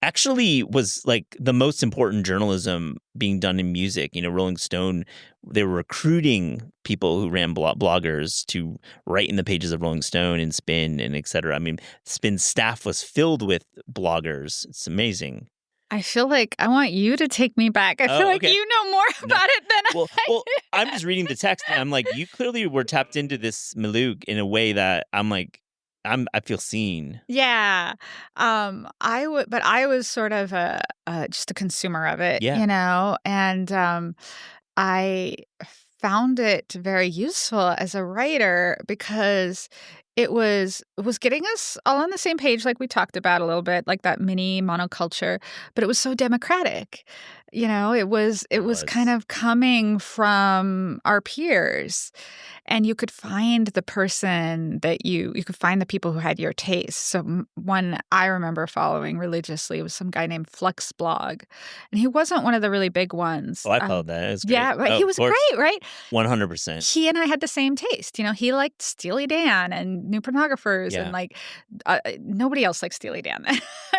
actually was like the most important journalism being done in music. Rolling Stone, they were recruiting people who ran bloggers to write in the pages of Rolling Stone and Spin and et cetera. I mean, Spin's staff was filled with bloggers. It's amazing. I feel like I want you to take me back. I feel like you know more about it than I Well, I'm just reading the text and I'm like, you clearly were tapped into this milieu in a way that I'm like, I feel seen. Yeah. I was sort of just a consumer of it, and I found it very useful as a writer because it was getting us all on the same page, like we talked about a little bit, like that mini monoculture, but it was so democratic. It was kind of coming from our peers, and you could find the person that you could find the people who had your taste. So one I remember following religiously was some guy named Flux Blog, and he wasn't one of the really big ones. Oh, I followed that. It was great. Yeah, but he was great, right? 100%. He and I had the same taste. He liked Steely Dan and New Pornographers, and like nobody else likes Steely Dan,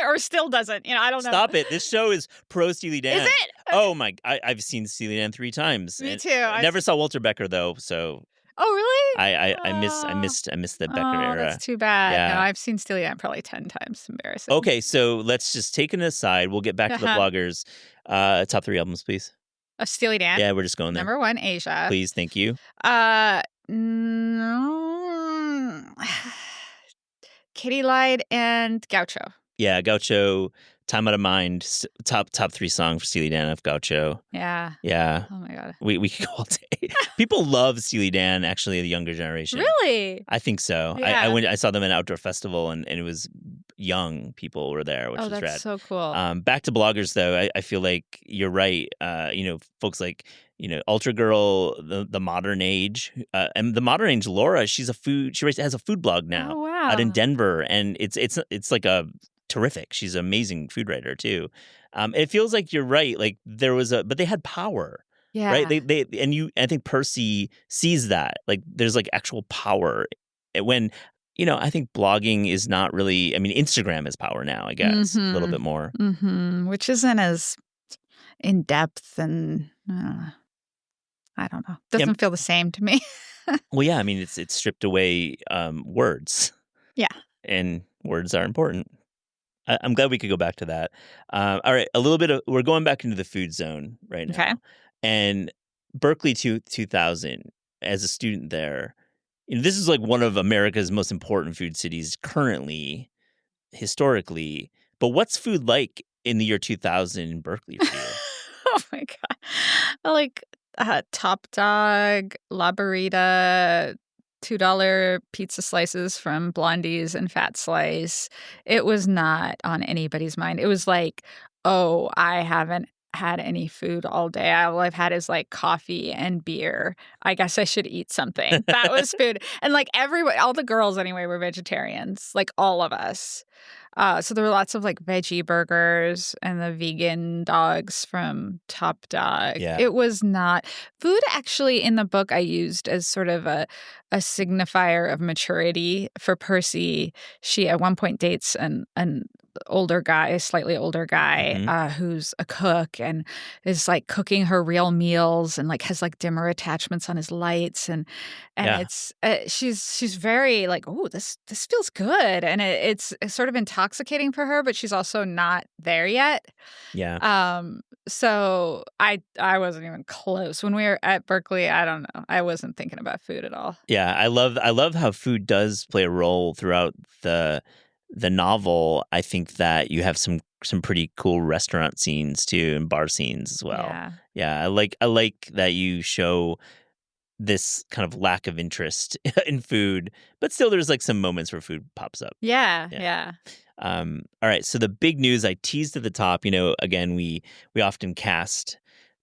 or still doesn't. I don't know. Stop it! This show is pro Steely Dan. Is it? Oh my! I've seen Steely Dan 3 times. Me too. I never saw Walter Becker though, so. Oh really? I missed the Becker era. That's too bad. Yeah. No, I've seen Steely Dan probably 10 times. Embarrassing. Okay, so let's just take it aside. We'll get back to the bloggers. Top 3 albums, please. Of Steely Dan. Yeah, we're just going there. Number 1, Asia. Please, thank you. No. Kitty Lied and Gaucho. Yeah, Gaucho, Time Out of Mind, top 3 song for Steely Dan of Gaucho. Yeah. Yeah. Oh my God. We could go all day. People love Steely Dan, actually, the younger generation. Really? I think so. Yeah. I saw them at an outdoor festival, and it was young people were there, which was that's rad. so cool. Back to bloggers, though, I feel like you're right. Folks like Ultra Girl, the Modern Age, and the Modern Age Laura. She has a food blog now Oh, wow. out in Denver, and it's like a terrific. She's an amazing food writer too. It feels like you're right. Like but they had power. Yeah. Right. I think Percy sees that. Like there's like actual power when, I think blogging is not really, I mean, Instagram is power now, I guess, a little bit more. Which isn't as in depth and I don't know. Doesn't feel the same to me. Well, yeah, I mean, it's stripped away words. Yeah. And words are important. I'm glad we could go back to that. All right. We're going back into the food zone right now. Okay. And Berkeley 2000, as a student there, this is like one of America's most important food cities currently, historically. But what's food like in the year 2000 in Berkeley for you? Oh my God. Like Top Dog, La Burrita, $2 pizza slices from Blondie's and Fat Slice. It was not on anybody's mind. It was like, oh, I haven't had any food all day. All I've had is like coffee and beer. I guess I should eat something. That was food. And like all the girls anyway were vegetarians, like all of us. So there were lots of like veggie burgers and the vegan dogs from Top Dog. Yeah. It was not food. Actually, in the book, I used as sort of a signifier of maturity for Percy. She at one point dates an older guy, slightly older guy, who's a cook and is like cooking her real meals and like has like dimmer attachments on his lights and it's she's very like, oh, this feels good, and it's sort of intoxicating for her, but she's also not there yet. Yeah. So I wasn't even close when we were at Berkeley. I don't know. I wasn't thinking about food at all. Yeah, I love how food does play a role throughout the novel. I think that you have some pretty cool restaurant scenes too, and bar scenes as well. Yeah, I like that you show this kind of lack of interest in food, but still there's like some moments where food pops up. Yeah. All right, so the big news I teased at the top, again, we often cast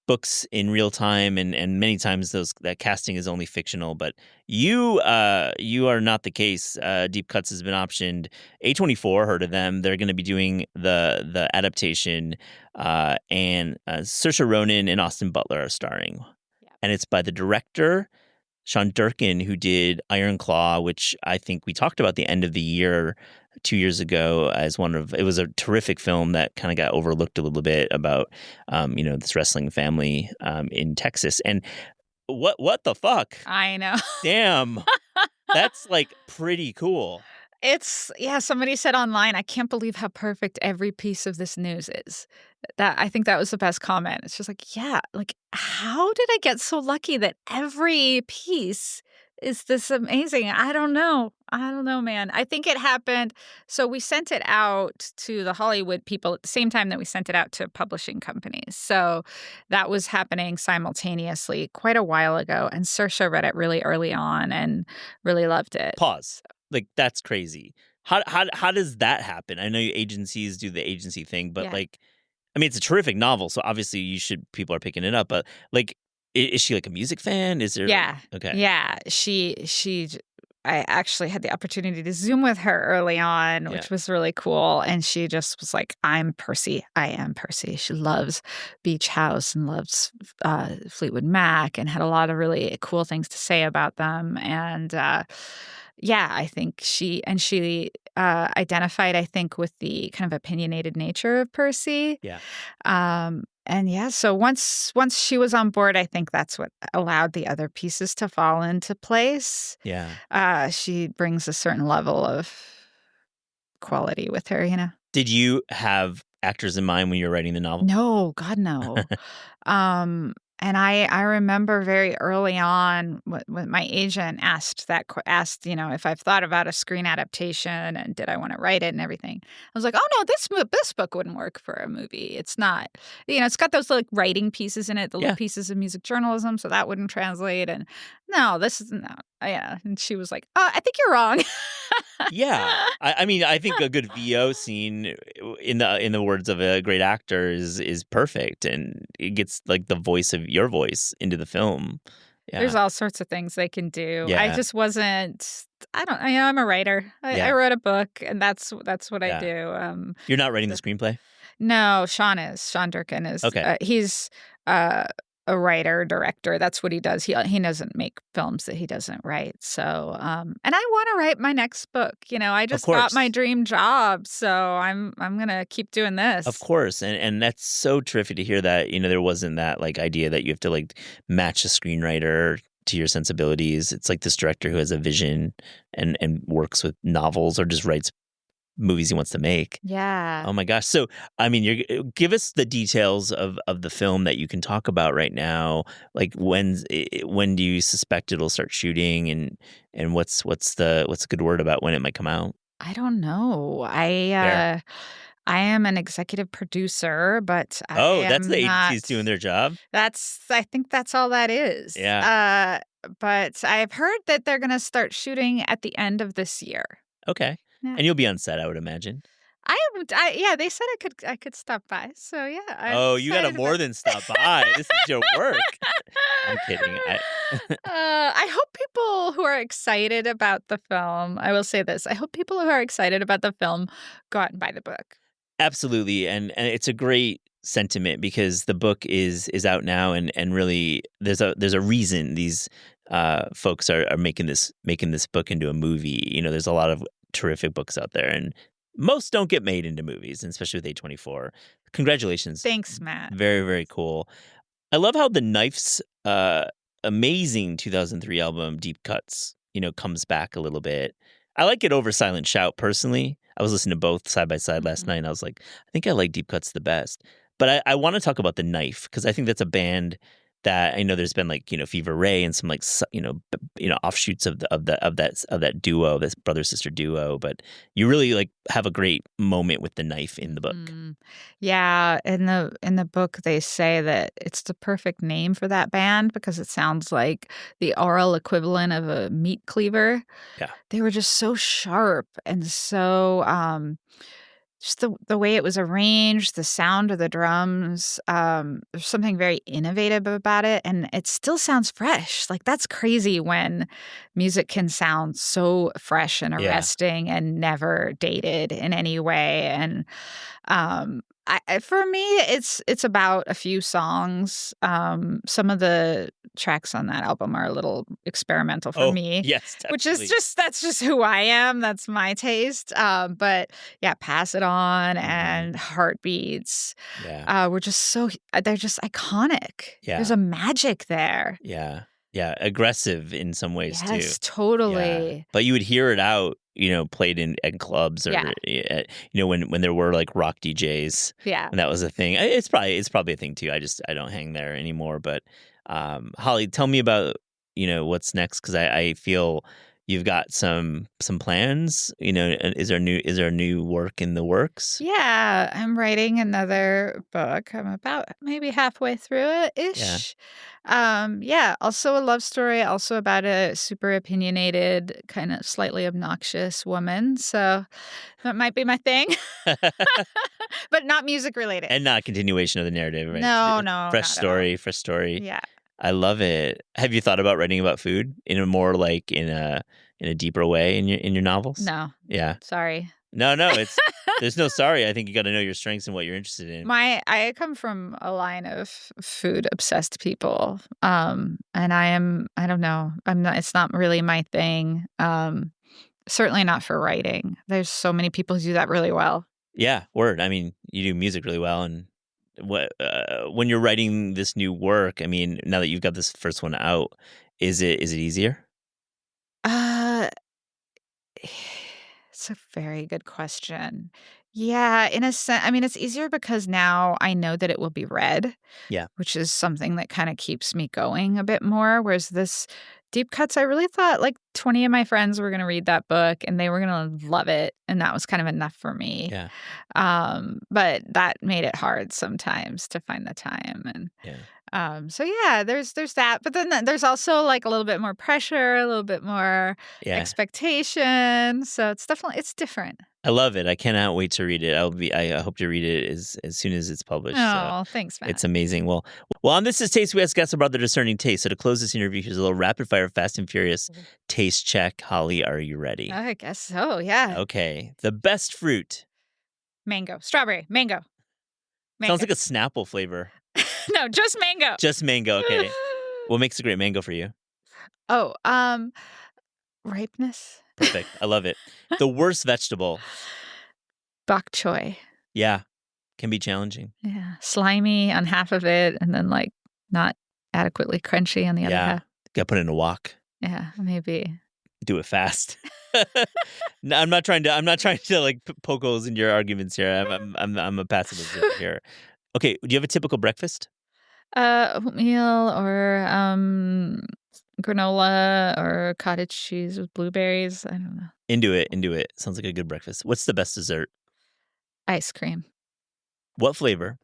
books in real time, and many times that casting is only fictional, but you are not the case. Deep Cuts has been optioned. A24, heard of them. They're going to be doing the adaptation, and Saoirse Ronan and Austin Butler are starring. Yep. And it's by the director Sean Durkin, who did Iron Claw, which I think we talked about the end of the year 2 years ago as it was a terrific film that kind of got overlooked a little bit about, this wrestling family in Texas. And what the fuck? I know. Damn. That's like pretty cool. Somebody said online, I can't believe how perfect every piece of this news is. I think that was the best comment. It's just like, yeah, like how did I get so lucky that every piece is this amazing? I don't know, man. I think it happened. So we sent it out to the Hollywood people at the same time that we sent it out to publishing companies. So that was happening simultaneously quite a while ago. And Saoirse read it really early on and really loved it. Pause. Like, that's crazy. How does that happen? I know agencies do the agency thing, but I mean, it's a terrific novel, so obviously people are picking it up. But like, is she like a music fan? Is there? Yeah. Okay. Yeah. I actually had the opportunity to Zoom with her early on, which was really cool. And she just was like, I'm Percy. I am Percy. She loves Beach House and loves Fleetwood Mac and had a lot of really cool things to say about them. And I think she identified, I think, with the kind of opinionated nature of Percy. Yeah. So once she was on board, I think that's what allowed the other pieces to fall into place. Yeah. She brings a certain level of quality with her, Did you have actors in mind when you were writing the novel? No, God, no. And I remember very early on when my agent asked, if I've thought about a screen adaptation and did I want to write it and everything. I was like, oh no, this book wouldn't work for a movie. It's not, it's got those like writing pieces in it, the little pieces of music journalism, so that wouldn't translate. And no, this is no, yeah. And she was like, I think you're wrong. Yeah, I mean, I think a good VO scene, in the words of a great actor, is perfect, and it gets like the voice of your voice into the film. Yeah. There's all sorts of things they can do. Yeah. I just wasn't. I don't. I'm a writer. I wrote a book, and that's what I do. You're not writing the screenplay? No, Sean is. Sean Durkin is. Okay. He's a writer, director. That's what he does. He doesn't make films that he doesn't write. So, and I want to write my next book. I just got my dream job, so I'm gonna keep doing this. Of course, and that's so terrific to hear that. There wasn't that like idea that you have to like match a screenwriter to your sensibilities. It's like this director who has a vision and works with novels or just writes movies he wants to make. Yeah. Oh my gosh. So, I mean, give us the details of the film that you can talk about right now. Like when do you suspect it'll start shooting, and what's a good word about when it might come out? I don't know. I am an executive producer, but that's the agency's doing their job. I think that's all that is. Yeah. But I've heard that they're going to start shooting at the end of this year. Okay. Yeah. And you'll be on set, I would imagine. They said I could stop by. So yeah. You got to more than stop by. This is your work. I'm kidding. I hope people who are excited about the film. I will say this. I hope people who are excited about the film go out and buy the book. Absolutely, and it's a great sentiment because the book is out now, and really there's a reason these folks are making this book into a movie. There's a lot of terrific books out there, and most don't get made into movies, and especially with A24. Congratulations. Thanks, Matt. Very, very cool. I love how the Knife's amazing 2003 album Deep Cuts, comes back a little bit. I like it over Silent Shout personally. I was listening to both side by side last night, and I was like, I think I like Deep Cuts the best. But I want to talk about the Knife because I think that's a band that I know there's been like Fever Ray and some like offshoots of that duo, this brother sister duo, but you really like have a great moment with the Knife in the book. Yeah, in the book they say that it's the perfect name for that band because it sounds like the oral equivalent of a meat cleaver. Yeah, they were just so sharp and so just the way it was arranged, the sound of the drums, there's something very innovative about it, and it still sounds fresh. Like, that's crazy when music can sound so fresh and arresting and never dated in any way. And for me, it's about a few songs. Some of the tracks on that album are a little experimental for me. Yes, definitely. Which is that's just who I am. That's my taste. But yeah, Pass It On and Heartbeats. Yeah, they're just iconic. Yeah, there's a magic there. Yeah. Yeah, aggressive in some ways too. Yes, totally. Yeah. But you would hear it out, played at clubs or when there were like rock DJs. Yeah, and that was a thing. It's probably a thing too. I don't hang there anymore. But Holly, tell me about what's next because I feel you've got some plans. Is there new work in the works? Yeah, I'm writing another book. I'm about maybe halfway through it ish. Also a love story, also about a super opinionated, kind of slightly obnoxious woman. So that might be my thing, but not music related, and not continuation of the narrative. Right? No, fresh story. Yeah. I love it. Have you thought about writing about food in a more like in a deeper way in your novels? No. Yeah. Sorry. No. It's there's no sorry. I think you got to know your strengths and what you're interested in. I come from a line of food obsessed people, and I don't know. I'm not. It's not really my thing. Certainly not for writing. There's so many people who do that really well. Yeah. Word. I mean, you do music really well, and when you're writing this new work, I mean, now that you've got this first one out, is it easier? It's a very good question. Yeah, in a sense, I mean, it's easier because now I know that it will be read. Yeah. Which is something that kind of keeps me going a bit more. Whereas this Deep Cuts, I really thought like 20 of my friends were going to read that book and they were going to love it. And that was kind of enough for me. Yeah. But that made it hard sometimes to find the time. And so yeah, there's that. But then there's also like a little bit more pressure, a little bit more expectation. So it's different. I love it. I cannot wait to read it. I hope to read it as soon as it's published. Oh, thanks, Matt. It's amazing. Well, on This Is Taste, we ask guests about their discerning taste. So to close this interview, here's a little rapid fire, fast and furious taste check. Holly, are you ready? I guess so. Yeah. Okay. The best fruit. Mango. Strawberry. Mango. Sounds like a Snapple flavor. No, just mango. Just mango. Okay. What makes a great mango for you? Oh, ripeness. Perfect. I love it. The worst vegetable. Bok choy. Yeah. Can be challenging. Yeah. Slimy on half of it and then like not adequately crunchy on the other half. Got to put it in a wok. Yeah, maybe. Do it fast. No, I'm not trying to like poke holes in your arguments here. I'm a passive observer here. Okay, do you have a typical breakfast? Oatmeal or granola or cottage cheese with blueberries. I don't know. Into it. Sounds like a good breakfast. What's the best dessert? Ice cream. What flavor?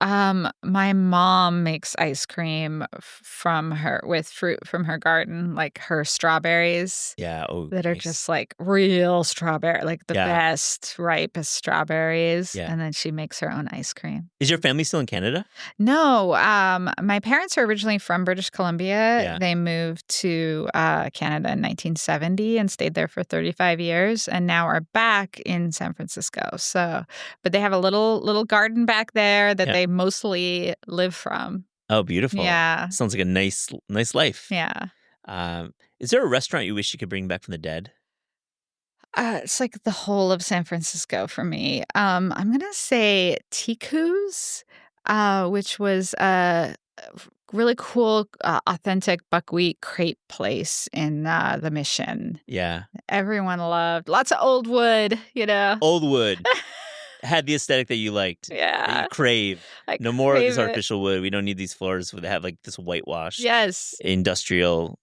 My mom makes ice cream with fruit from her garden, like her strawberries. Yeah, that are just like real strawberry, like the best, ripest strawberries. Yeah. And then she makes her own ice cream. Is your family still in Canada? No, my parents are originally from British Columbia. Yeah. They moved to Canada in 1970 and stayed there for 35 years, and now are back in San Francisco. So, but they have a little garden back there that they mostly live from. Oh, beautiful. Yeah. Sounds like a nice life. Yeah. Is there a restaurant you wish you could bring back from the dead? It's like the whole of San Francisco for me. I'm going to say Tiku's, which was a really cool, authentic buckwheat crepe place in the Mission. Yeah. Everyone loved. Lots of old wood, Old wood. Had the aesthetic that you liked. Yeah. That you crave. No more of this artificial wood. We don't need these floors that have like this whitewash. Yes. Industrial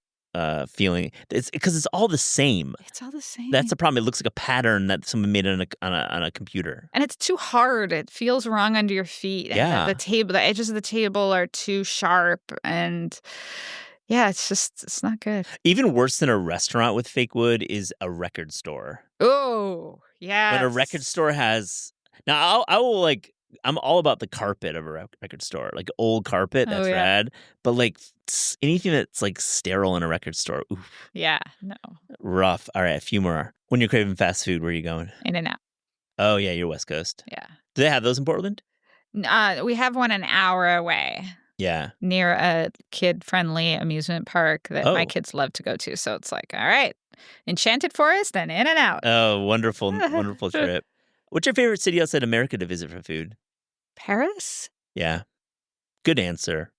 feeling. It's because it's all the same. It's all the same. That's the problem. It looks like a pattern that someone made on a computer. And it's too hard. It feels wrong under your feet. Yeah. And the edges of the table are too sharp, and yeah, it's not good. Even worse than a restaurant with fake wood is a record store. Oh, yeah. When a record store has I'm all about the carpet of a record store, like old carpet. That's rad. But like anything that's like sterile in a record store, oof. Yeah, no. Rough. All right, a few more. When you're craving fast food, where are you going? In-N-Out. Oh yeah, you're West Coast. Yeah. Do they have those in Portland? We have one an hour away. Yeah. Near a kid-friendly amusement park that my kids love to go to. So it's like, all right, Enchanted Forest and In-N-Out. Oh, wonderful, wonderful trip. What's your favorite city outside America to visit for food? Paris? Yeah. Good answer.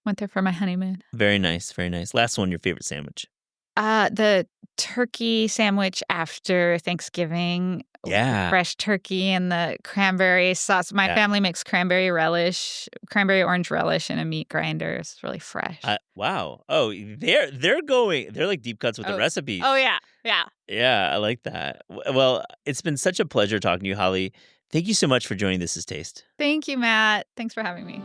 Went there for my honeymoon. Very nice, very nice. Last one, your favorite sandwich? The turkey sandwich after Thanksgiving. Yeah. Fresh turkey and the cranberry sauce. My family makes cranberry orange relish in a meat grinder. It's really fresh. Wow. Oh, they're like deep cuts with the recipes. Oh, yeah. Yeah. Yeah, I like that. Well, it's been such a pleasure talking to you, Holly. Thank you so much for joining This Is Taste. Thank you, Matt. Thanks for having me.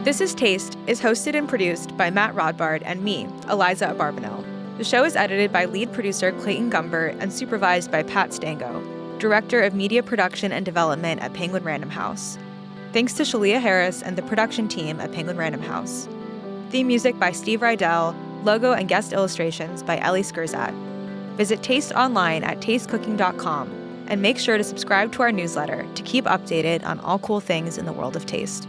This Is Taste is hosted and produced by Matt Rodbard and me, Eliza Barbanel. The show is edited by lead producer Clayton Gumbert and supervised by Pat Stango, Director of Media Production and Development at Penguin Random House. Thanks to Shalia Harris and the production team at Penguin Random House. Theme music by Steve Rydell, logo and guest illustrations by Ellie Skurzat. Visit Taste online at tastecooking.com and make sure to subscribe to our newsletter to keep updated on all cool things in the world of taste.